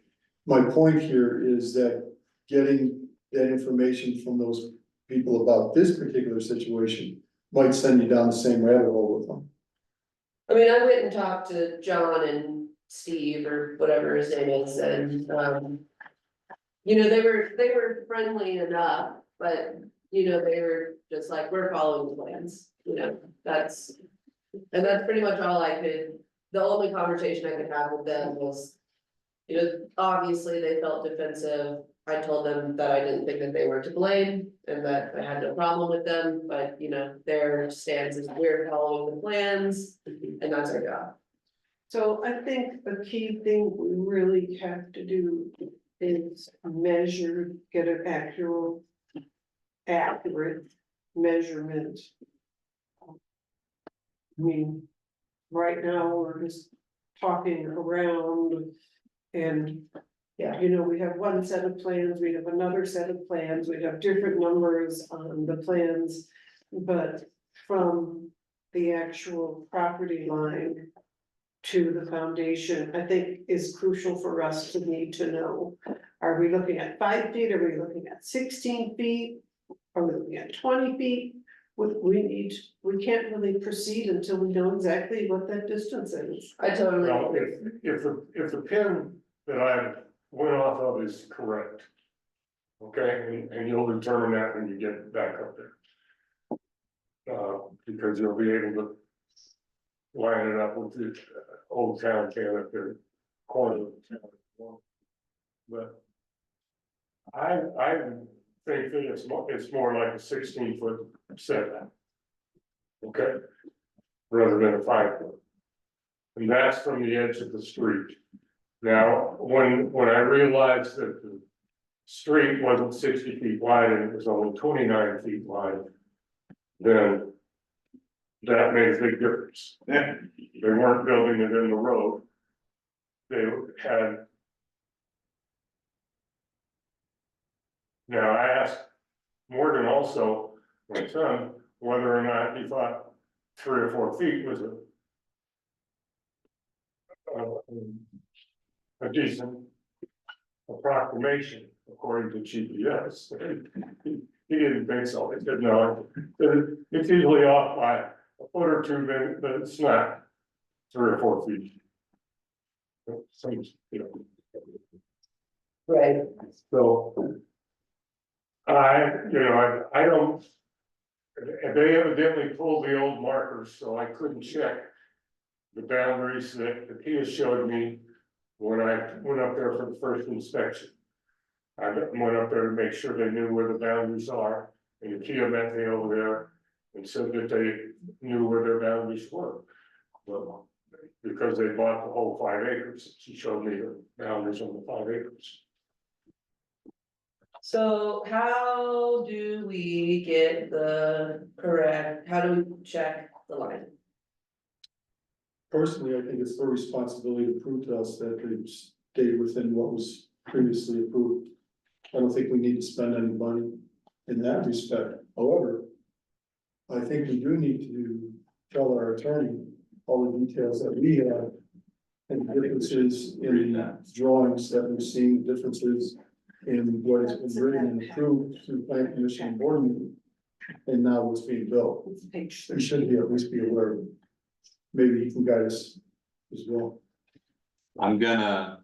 My point here is that getting that information from those people about this particular situation might send you down the same rabbit hole with them. I mean, I went and talked to John and Steve or whatever his name is, and, you know, they were friendly enough, but, you know, they were just like, we're following the plans, you know, that's pretty much all I could, the only conversation I could have with them was, you know, obviously they felt defensive. I told them that I didn't think that they were to blame and that I had no problem with them, but, you know, their stance is we're following the plans and that's our job. So I think the key thing we really have to do is measure, get an accurate measurement. I mean, right now, we're just talking around and, yeah, you know, we have one set of plans, we have another set of plans, we have different numbers on the plans. But from the actual property line to the foundation, I think is crucial for us to need to know. Are we looking at 5 feet? Are we looking at 16 feet? Are we looking at 20 feet? We can't really proceed until we know exactly what that distance is. I totally Well, agree. if the pin that I went off of is correct. Okay, and you'll determine that when you get back up there. Because you'll be able to line it up with the old town can at the corner of the town. But I think that it's more like a 16-foot setback. Okay, rather than a 5-foot. And that's from the edge of the street. Now, when I realized that the street wasn't 60 feet wide and it was only 29 feet wide, then that made a big difference. They weren't building it in the road. They had. Now, I asked Morgan also, my son, whether or not he thought 3 or 4 feet was a decent approximation according to GPS. He didn't think so. He said, no, it's easily off by a foot or two, but it's not 3 or 4 feet. It seems, you know. Right. So. I don't. They evidently pulled the old markers, so I couldn't check the boundaries that he has showed me when I went up there for the first inspection. I went up there to make sure they knew where the boundaries are, and the Kia met me over there and said that they knew where their boundaries were. Well, because they bought the whole 5 acres, she showed me the boundaries on the 5 acres. So how do we get how do we check the line? Personally, I think it's their responsibility to prove to us that they stayed within what was previously approved. I don't think we need to spend any money in that respect. However, I think we do need to tell our attorney all the details that we have and the differences in the drawings that we've seen, differences in what has been written and approved through plan commission and board meeting. And now what's being built. It's page We should be at least be aware of it. Maybe you can guide us as well. I'm gonna.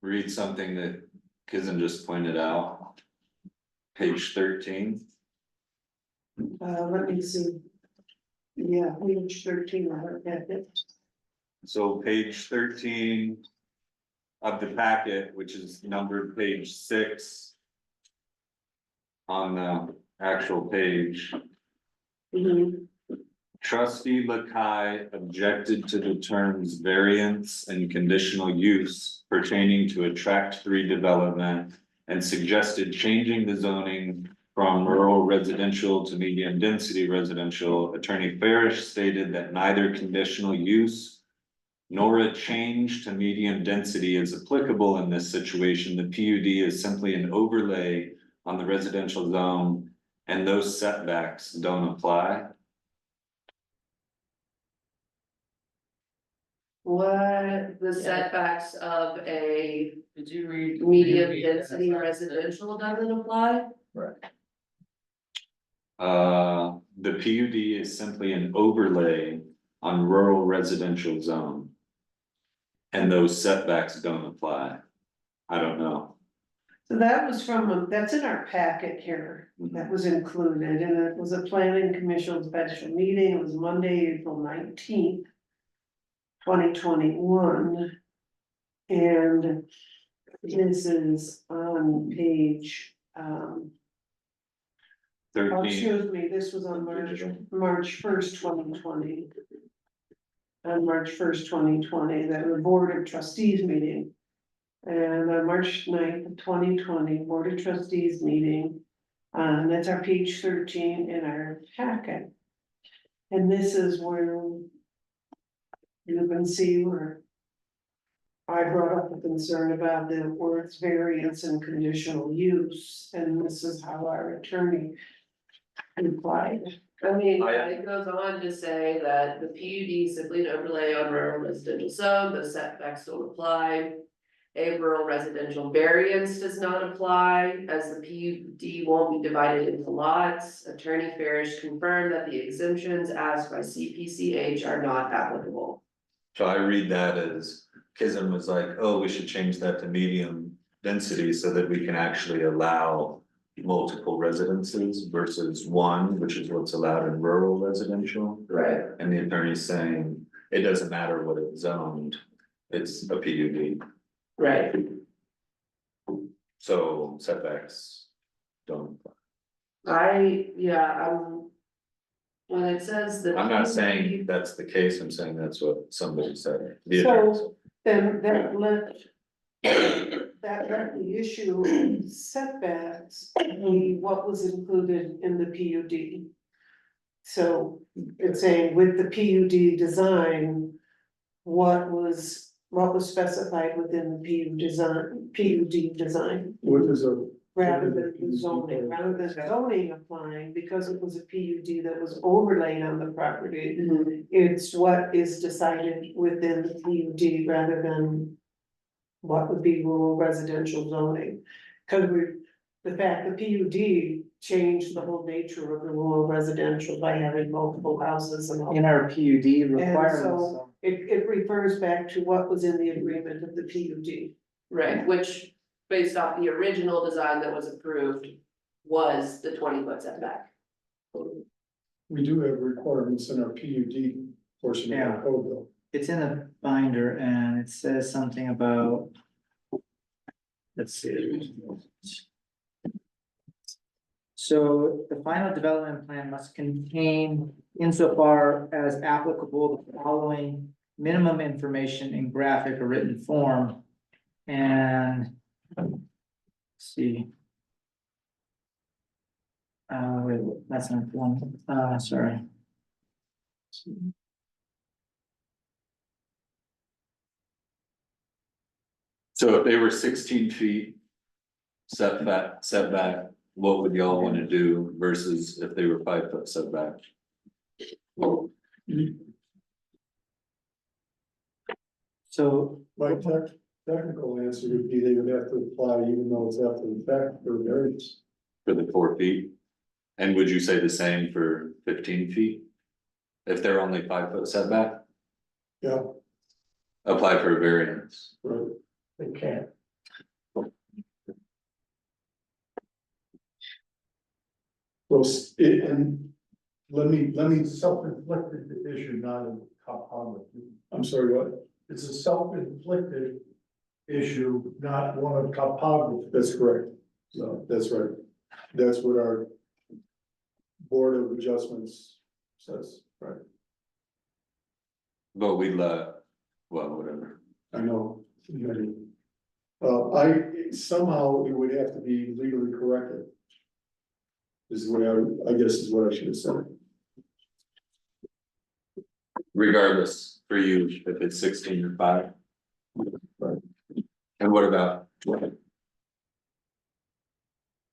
Read something that Kizan just pointed out. Page 13. Let me see. Yeah, page 13, I heard that. So page 13. Of the packet, which is numbered page 6. On the actual page. Mhm. Trustee Lakai objected to the terms variance and conditional use pertaining to a tract 3 development. And suggested changing the zoning from rural residential to medium density residential. Attorney Farish stated that neither conditional use. Nor a change to medium density is applicable in this situation. The PUD is simply an overlay on the residential zone. And those setbacks don't apply. What the setbacks of a Did you read? medium density residential doesn't apply? The PUD is simply an overlay on rural residential zone. And those setbacks don't apply. I don't know. So that was that's in our packet here, that was included, and it was a planning commission special meeting, it was Monday, April 19th. 2021. And this is on page, 13, excuse me, this was on March 1st, 2020. On March 1st, 2020, that was Board of Trustees meeting. And on March 9th of 2020, Board of Trustees meeting, that's our page 13 in our packet. And this is where you can see where I brought up a concern about the words variance and conditional use, and this is how our attorney replied. I mean, I- it goes on to say that the PUD is simply an overlay on rural residential zone, the setbacks don't apply. A rural residential variance does not apply, as the PUD won't be divided into lots. Attorney Farish confirmed that the exemptions asked by CPCH are not applicable. So I read that as Kism was like, oh, we should change that to medium density so that we can actually allow multiple residences versus one, which is what's allowed in rural residential. Right. And the attorney's saying, it doesn't matter what it's zoned, it's a PUD, Right. so setbacks don't. When it says that. I'm not saying that's the case, I'm saying that's what somebody said. The So- attorney said. Then that let the issue of setbacks be what was included in the PUD. So it's saying with the PUD design, what was specified within the PUD design, What is a, rather than the zoning, rather than zoning applying, because it was a PUD that was overlaid on the property. Mhm. It's what is decided within the PUD rather than what would be rural residential zoning. Cause the fact the PUD changed the whole nature of the rural residential by having multiple houses and all. In our PUD And requirements, so it refers back to what was in the agreement of the PUD. Right, which, based off the original design that was approved, was the 20-foot setback. we do have requirements in our PUD portion of Yeah. our code though. it's in the binder and it says something about. Let's see. So the final development plan must contain insofar as applicable the following minimum information in graphic or written form. And. Let's see. Wait, that's not one, sorry. So if they were 16 feet setback, what would y'all wanna do versus if they were 5 foot setback? So, My technical answer would be they would have to apply even though it's after the fact for variance. For the 4 feet? And would you say the same for 15 feet? If they're only 5 foot setback, Yeah, apply for a variance. right. They can't. Well, and let me, Self-inflicted issue, not a topography. I'm sorry, what? It's a self-inflicted issue, not one of topography. That's correct. No, that's right. That's what our Board of Adjustments says, right? But we well, whatever. I know. Somehow it would have to be legally corrected. Is the way I guess is what I should have said. Regardless, for you, if it's 16 or 5. Right. And what about?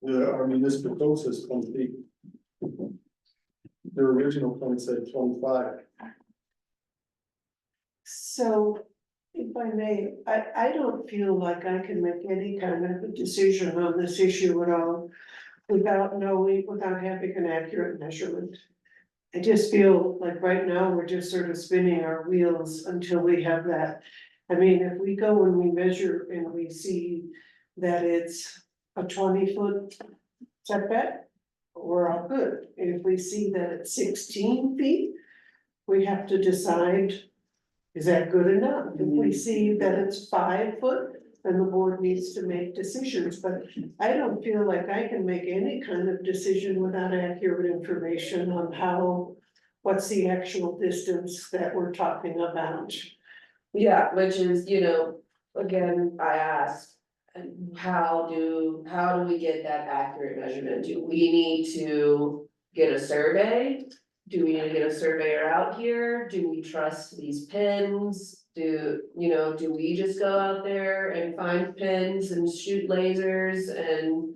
Our municipal code says 20 feet. Their original plan said 25. So, if I may, I don't feel like I can make any kind of a decision on this issue at all. Without knowing, without having an accurate measurement. I just feel like right now, we're just sort of spinning our wheels until we have that. I mean, if we go and we measure and we see that it's a 20-foot setback, we're all good. And if we see that it's 16 feet, we have to decide, is that good enough? If we see that it's 5 foot, then the board needs to make decisions, but I don't feel like I can make any kind of decision without accurate information on what's the actual distance that we're talking about. Yeah, which is, again, I asked, how do we get that accurate measurement? Do we need to get a survey? Do we need to get a surveyor out here? Do we trust these pins? Do we just go out there and find pins and shoot lasers and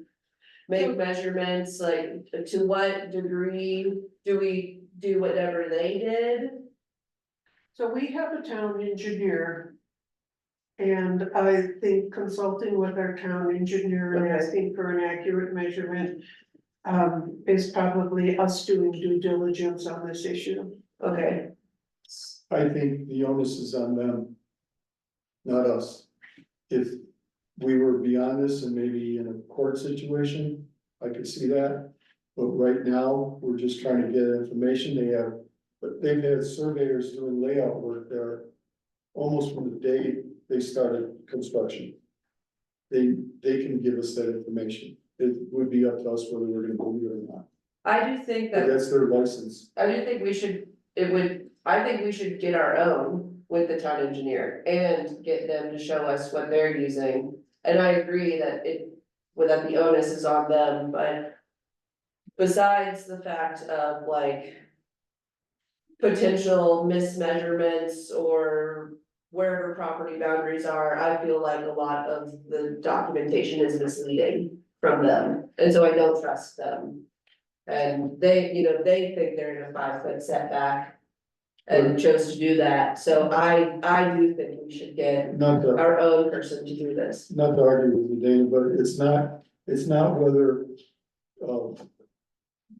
make measurements, like, to what degree do we do whatever they did? So we have a town engineer. And I think consulting with our town engineer and Okay. asking for an accurate measurement. Is probably us doing due diligence on this issue. Okay, I think the onus is on them, not us. If we were beyond this and maybe in a court situation, I could see that. But right now, we're just trying to get information. But they've had surveyors doing layout work there almost from the day they started construction. They can give us that information. It would be up to us whether we're gonna believe it or not. I do think But that, that's their license. I do think we should, I think we should get our own with the town engineer and get them to show us what they're using. And I agree that that the onus is on them, but besides the fact of like potential mismeasurements or wherever property boundaries are, I feel like a lot of the documentation is misleading from them, and so I don't trust them. And they, they think they're in a 5-foot setback and chose to do that, so I do think we should get Not to, our own person to do this. not to argue with you, Dana, but it's not whether,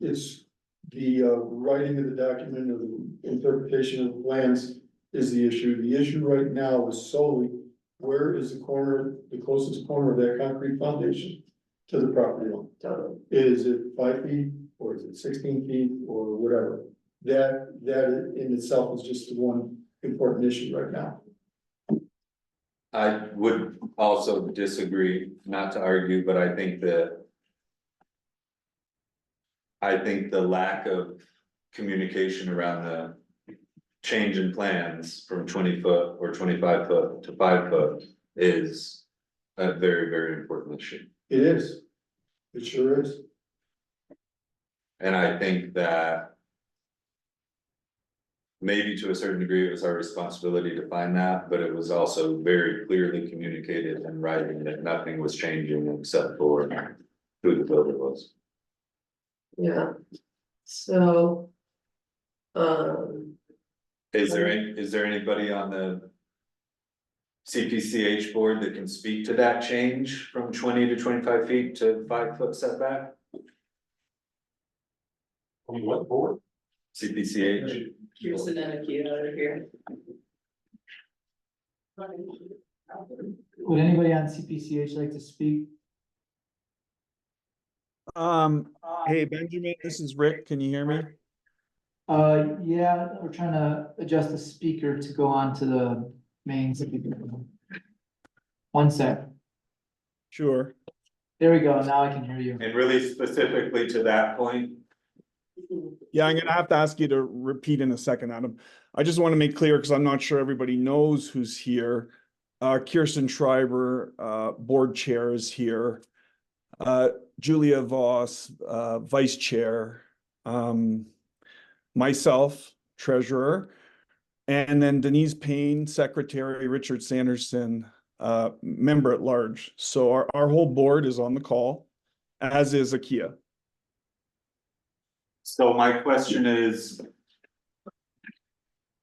it's the, writing of the document or the interpretation of the plans is the issue. The issue right now is solely, where is the closest corner of that concrete foundation to the property line? Totally. Is it 5 feet or is it 16 feet or whatever? That in itself is just the one important issue right now. I would also disagree, not to argue, but I think the lack of communication around the change in plans from 20-foot or 25-foot to 5-foot is a very, very important issue. It is. It sure is. And I think that maybe to a certain degree, it was our responsibility to find that, but it was also very clearly communicated in writing that nothing was changing except for who the builder was. Yeah, so. Is there anybody on the CPCH board that can speak to that change from 20 to 25 feet to 5-foot setback? On what board? CPCH, Kirsten and Akita are here. Would anybody on CPCH like to speak? Hey Benjamin, this is Rick. Can you hear me? Yeah, we're trying to adjust the speaker to go on to the main speaker. One sec. Sure. There we go. Now I can hear you. and really specifically to that point, Yeah, I'm gonna have to ask you to repeat in a second, Adam. I just want to make clear, because I'm not sure everybody knows who's here. Kirsten Schreiber, board chair, is here. Julia Voss, vice chair. Myself, treasurer. And then Denise Payne, secretary, Richard Sanderson, member at large. So our whole board is on the call, as is Akia. so my question is.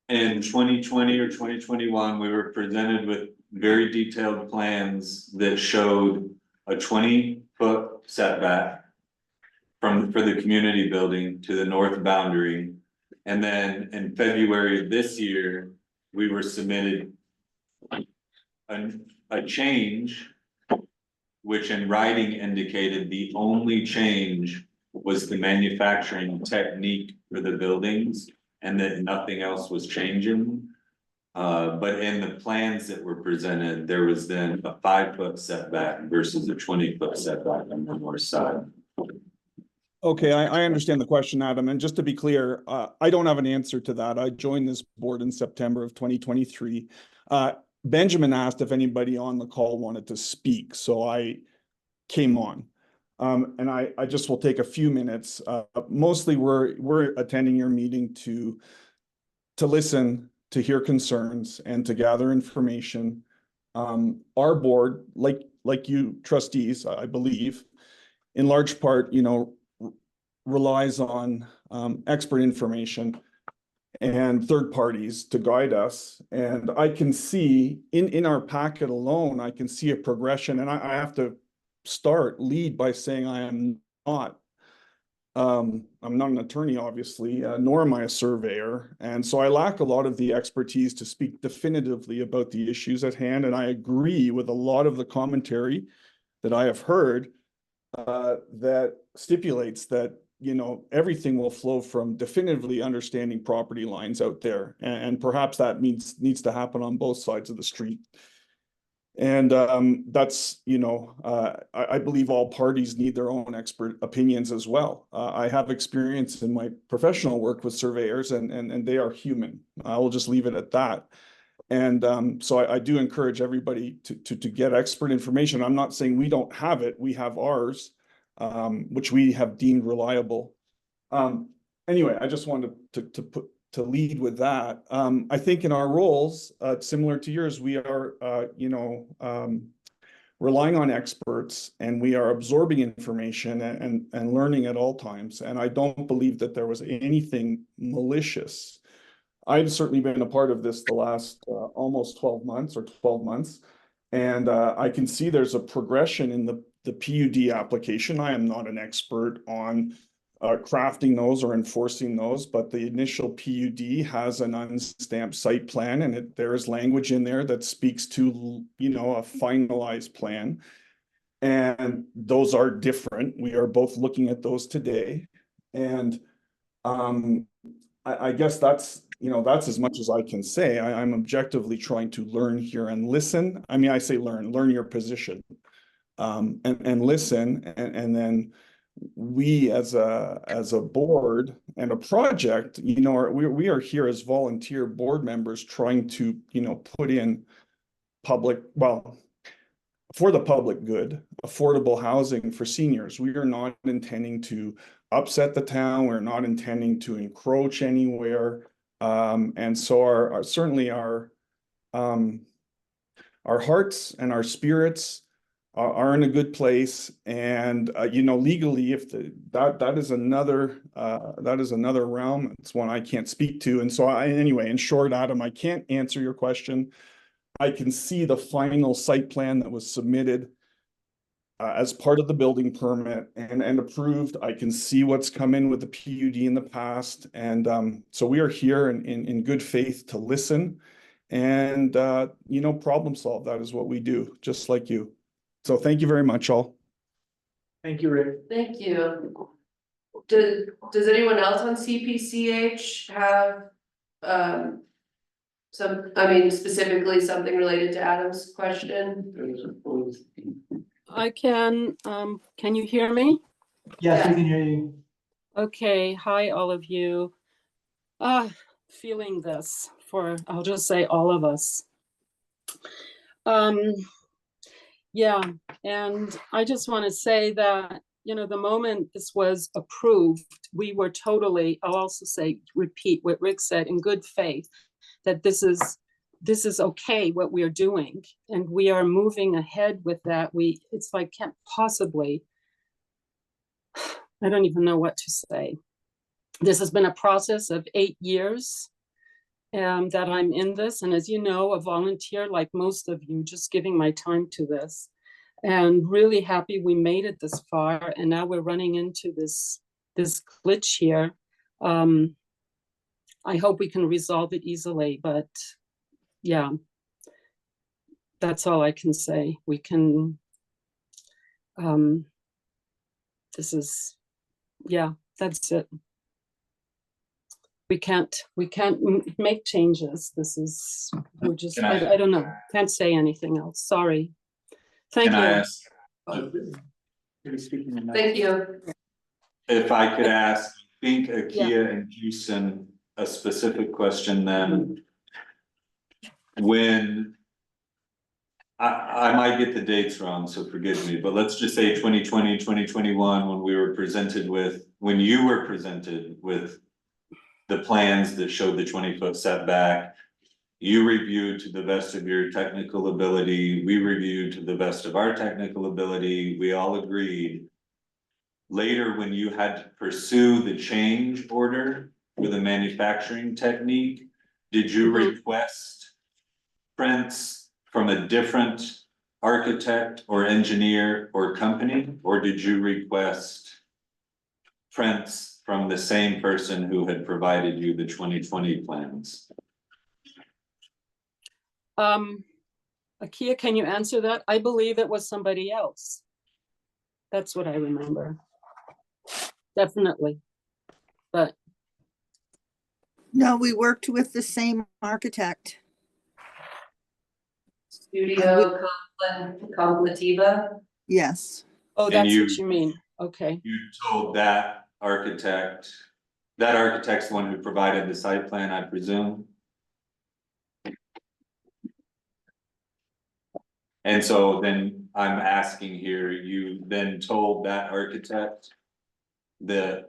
In 2020 or 2021, we were presented with very detailed plans that showed a 20-foot setback. For the community building to the north boundary. And then in February of this year, we were submitted a change, which in writing indicated the only change was the manufacturing technique for the buildings and that nothing else was changing. But in the plans that were presented, there was then a 5-foot setback versus a 20-foot setback on the north side. Okay, I understand the question, Adam, and just to be clear, I don't have an answer to that. I joined this board in September of 2023. Benjamin asked if anybody on the call wanted to speak, so I came on. And I just will take a few minutes. Mostly we're attending your meeting to listen, to hear concerns, and to gather information. Our board, like you trustees, I believe, in large part, you know, relies on expert information and third parties to guide us. And I can see in our packet alone, I can see a progression, and I have to lead by saying I'm not an attorney, obviously, nor am I a surveyor. And so I lack a lot of the expertise to speak definitively about the issues at hand. And I agree with a lot of the commentary that I have heard that stipulates that, you know, everything will flow from definitively understanding property lines out there. And perhaps that needs to happen on both sides of the street. And that's, you know, I believe all parties need their own expert opinions as well. I have experience in my professional work with surveyors, and they are human. I will just leave it at that. And so I do encourage everybody to get expert information. I'm not saying we don't have it. We have ours, which we have deemed reliable. Anyway, I just wanted to lead with that. I think in our roles, similar to yours, we are, you know, relying on experts, and we are absorbing information and learning at all times. And I don't believe that there was anything malicious. I've certainly been a part of this the last almost 12 months. And I can see there's a progression in the PUD application. I am not an expert on crafting those or enforcing those, but the initial PUD has an unstamped site plan, and there is language in there that speaks to, you know, a finalized plan. And those are different. We are both looking at those today. And I guess that's, you know, that's as much as I can say. I'm objectively trying to learn here and listen. I mean, I say learn your position, and listen, and then we as a board and a project, you know, we are here as volunteer board members trying to, you know, put in for the public good, affordable housing for seniors. We are not intending to upset the town. We're not intending to encroach anywhere. And so certainly our hearts and our spirits are in a good place. And you know, legally, if that is another realm, it's one I can't speak to. And so anyway, in short, Adam, I can't answer your question. I can see the final site plan that was submitted as part of the building permit and approved. I can see what's come in with the PUD in the past. And so we are here in good faith to listen and, you know, problem solve. That is what we do, just like you. So thank you very much, all. Thank you, Rick. Thank you. Does anyone else on CPCH have, specifically something related to Adam's question? I can you hear me? Yes, we can hear you. Okay, hi, all of you. Feeling this I'll just say all of us. Yeah, and I just want to say that, you know, the moment this was approved, we were totally, I'll also repeat what Rick said, in good faith, that this is okay what we are doing, and we are moving ahead with that. It's like can't possibly, I don't even know what to say. This has been a process of 8 years that I'm in this, and as you know, a volunteer like most of you, just giving my time to this, and really happy we made it this far. And now we're running into this glitch here. I hope we can resolve it easily, but yeah, that's all I can say. We can, that's it. We can't make changes. We're just, I don't know, can't say anything else. Sorry. Thank Can I you. ask, Thank you. if I could ask, I think Akia and Houston, a specific question then. When I might get the dates wrong, so forgive me, but let's just say 2020, 2021, when you were presented with the plans that showed the 20-foot setback, you reviewed to the best of your technical ability, we reviewed to the best of our technical ability, we all agreed later when you had to pursue the change order for the manufacturing technique, did you Mhm. request prints from a different architect or engineer or company, or did you request prints from the same person who had provided you the 2020 plans? Akia, can you answer that? I believe it was somebody else. That's what I remember. Definitely. But No, we worked with the same architect. Studio Completiva. Yes, oh, And that's you- what you mean. Okay. You told that architect's the one who provided the site plan, I presume? And so then I'm asking here, you then told that architect that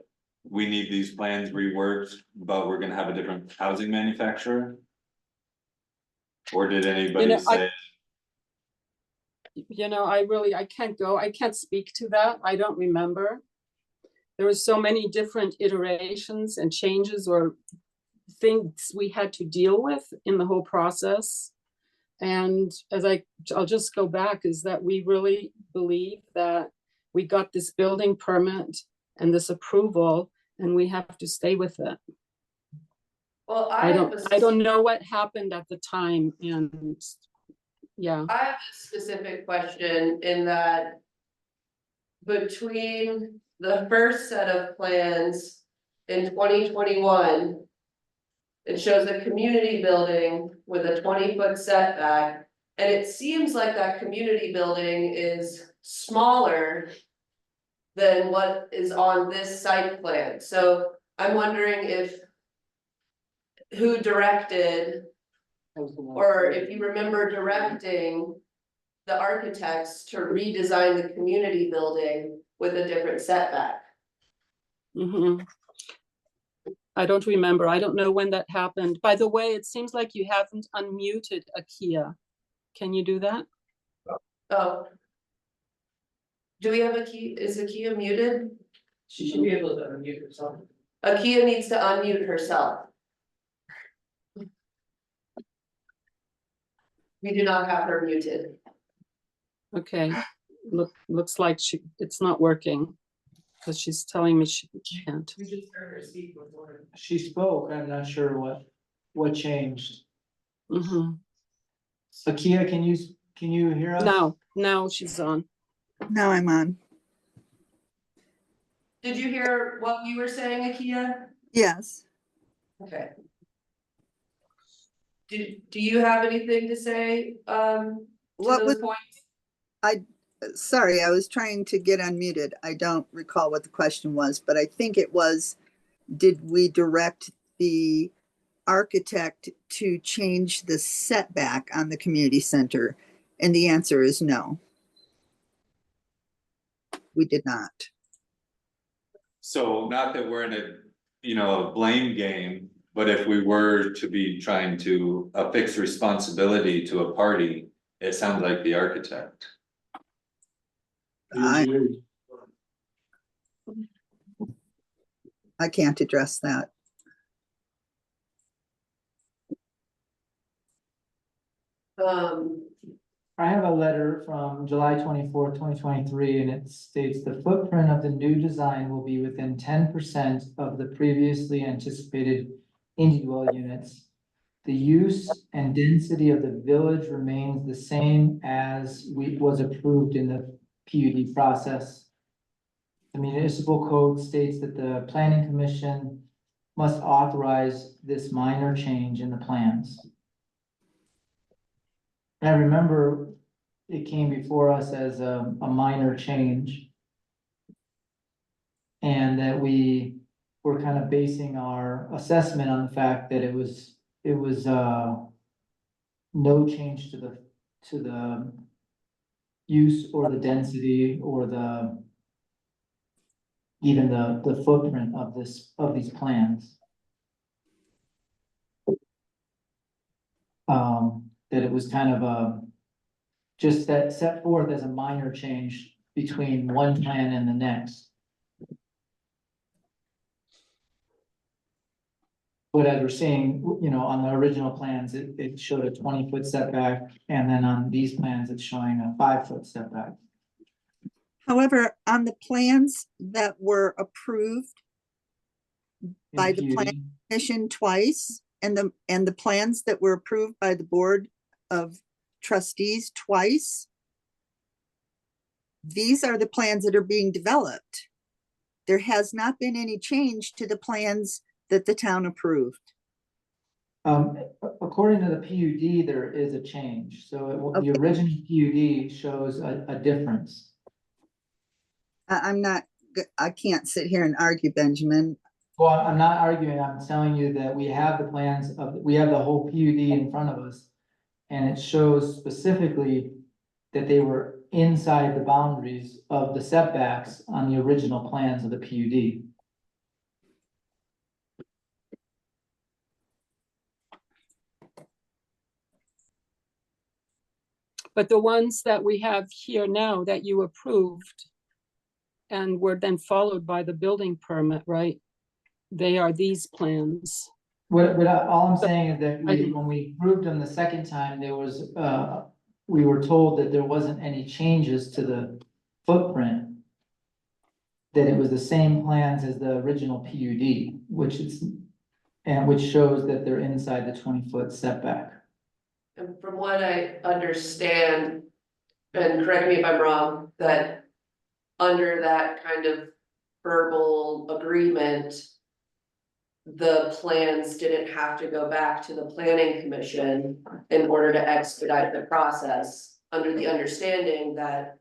we need these plans reworked, but we're gonna have a different housing manufacturer? Or did anybody say? I can't speak to that. I don't remember. There were so many different iterations and changes or things we had to deal with in the whole process. And I'll just go back, is that we really believe that we got this building permit and this approval, and we have to stay with it. Well, I don't know what happened at the time, and yeah. I have a specific question in that between the first set of plans in 2021, it shows a community building with a 20-foot setback, and it seems like that community building is smaller than what is on this site plan. So I'm wondering who directed, or if you remember directing the architects to redesign the community building with a different setback. Mhm. I don't remember. I don't know when that happened. By the way, it seems like you haven't unmuted Akia. Can you do that? Oh. Do we have a key? Is Akia muted? She should be able to unmute herself. Akia needs to unmute herself. We do not have her muted. Okay. Looks like it's not working because she's telling me she can't. We just heard her speak before. She spoke, I'm not sure what changed. Mhm. Akia, can you hear us? Now she's on. now I'm on. Did you hear what we were saying, Akia? Yes, Okay. Do you have anything to say, to What those was- points? sorry, I was trying to get unmuted. I don't recall what the question was, but I think it was, did we direct the architect to change the setback on the community center? And the answer is no. We did not. So not that we're in a blame game, but if we were to be trying to affix responsibility to a party, it sounds like the architect. I can't address that. I have a letter from July 24th, 2023, and it states the footprint of the new design will be within 10% of the previously anticipated individual units. The use and density of the village remains the same as was approved in the PUD process. The municipal code states that the planning commission must authorize this minor change in the plans. And I remember it came before us as a minor change. And that we were kind of basing our assessment on the fact that it was no change to the use or the density or even the footprint of these plans. That it was kind of just that set forth as a minor change between one plan and the next. But as we're seeing, you know, on the original plans, it showed a 20-foot setback, and then on these plans, it's showing a 5-foot setback. However, on the plans that were approved in by the PUD. plan commission twice, and the plans that were approved by the board of trustees twice, these are the plans that are being developed. There has not been any change to the plans that the town approved. According to the PUD, there is a change, so the Okay. original PUD shows a difference. I can't sit here and argue, Benjamin. Well, I'm not arguing, I'm telling you that we have the plans we have the whole PUD in front of us. And it shows specifically that they were inside the boundaries of the setbacks on the original plans of the PUD. But the ones that we have here now that you approved and were then followed by the building permit, right? They are these plans. All I'm saying is that when we approved them the second time, there was, we were told that there wasn't any changes to the footprint. That it was the same plans as the original PUD, which shows that they're inside the 20-foot setback. And from what I understand, and correct me if I'm wrong, that under that kind of verbal agreement, the plans didn't have to go back to the planning commission in order to expedite the process, under the understanding that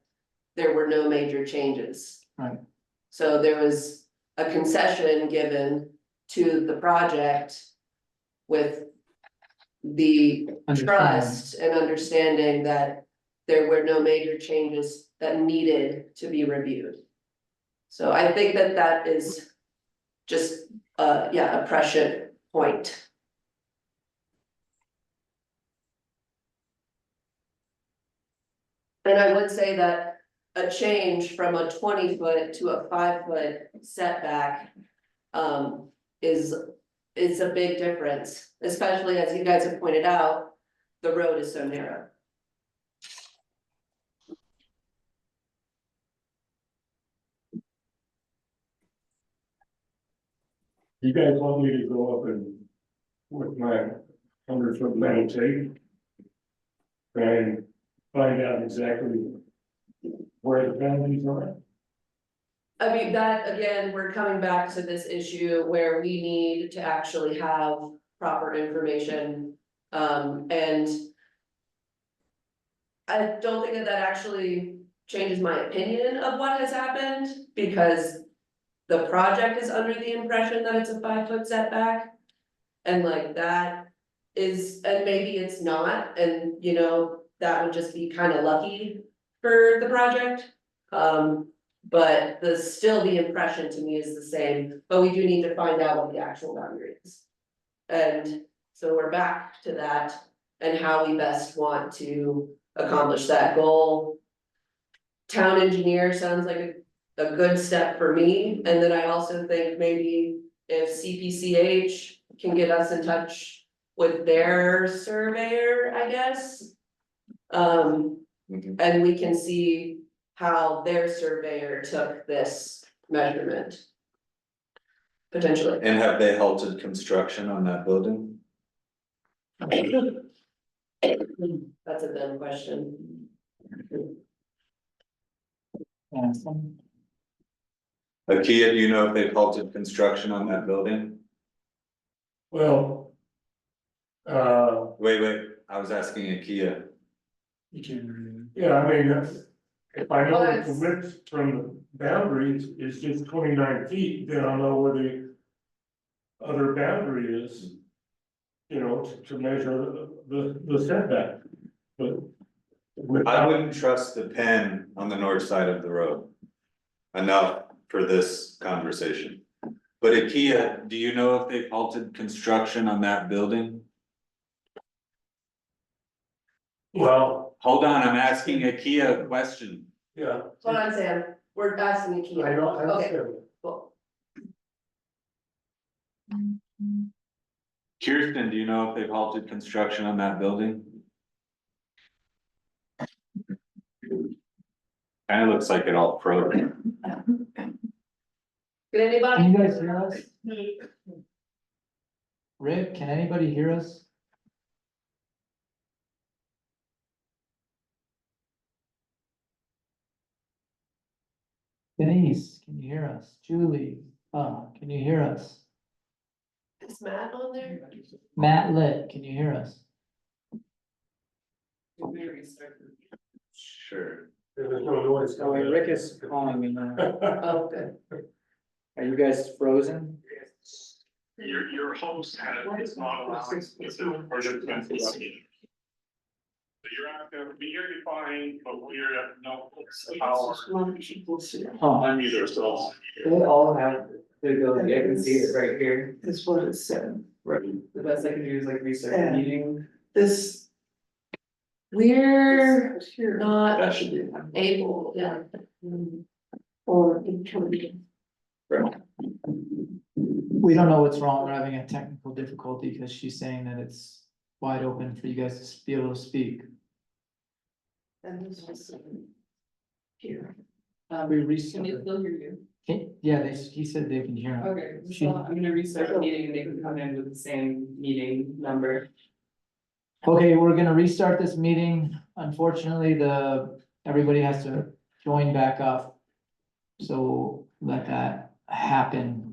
there were no major changes. Right. So there was a concession given to the project with the trust and understanding that there were no major changes that needed to be reviewed. So I think that that is just, a prescient point. And I would say that a change from a 20-foot to a 5-foot setback is a big difference, especially as you guys have pointed out, the road is so narrow. You guys want me to go up and with my 100-foot metal tape and find out exactly where the boundaries are? I mean, that, again, we're coming back to this issue where we need to actually have proper information. And I don't think that that actually changes my opinion of what has happened, because the project is under the impression that it's a 5-foot setback. And like that is, and maybe it's not, and you know, that would just be kind of lucky for the project. But still the impression to me is the same, but we do need to find out what the actual boundary is. And so we're back to that and how we best want to accomplish that goal. Town engineer sounds like a good step for me, and then I also think maybe if CPCH can get us in touch with their surveyor, I guess. And we can see how their surveyor took this measurement. Potentially. And have they halted construction on that building? That's a dumb question. Akia, do you know if they've halted construction on that building? Well. Wait, I was asking Akia. You can't really. Yeah, I mean, if I know that the Well, width from the boundaries is just 29 feet, then I'll know where the other boundary is. You know, to measure the setback, but. I wouldn't trust the pen on the north side of the road enough for this conversation. But Akia, do you know if they've halted construction on that building? Well, Hold on, I'm asking Akia a question. yeah. Hold on, Sam, we're asking you. I know, I Okay, understand. cool. Kirsten, do you know if they've halted construction on that building? Kinda looks like it all froze. Can Can anybody? you guys hear us? Rick, can anybody hear us? Denise, can you hear us? Julie, can you hear us? Is Matt on there? Matt Lit, can you hear us? We restart. Sure. There's no noise. Oh, wait, Rick is calling me now. Oh, good. Are you guys frozen? Your host is not allowing. So you're not gonna be here to find, but we're at no power. Unmute ourselves. They all have the ability, I can see it right here. Is what it said. Right. The best I can do is like restart the Yeah. meeting. This. We're Here. not That should be. able, yeah. Or including. We don't know what's wrong. We're having a technical difficulty because she's saying that it's wide open for you guys to be able to speak. And this was. Here. We Can they restarted. still hear you? Yeah, he said they can hear him. Okay, She- so I'm gonna restart the meeting and they can come in with the same meeting number. Okay, we're gonna restart this meeting. Unfortunately, everybody has to join back up. So let that happen.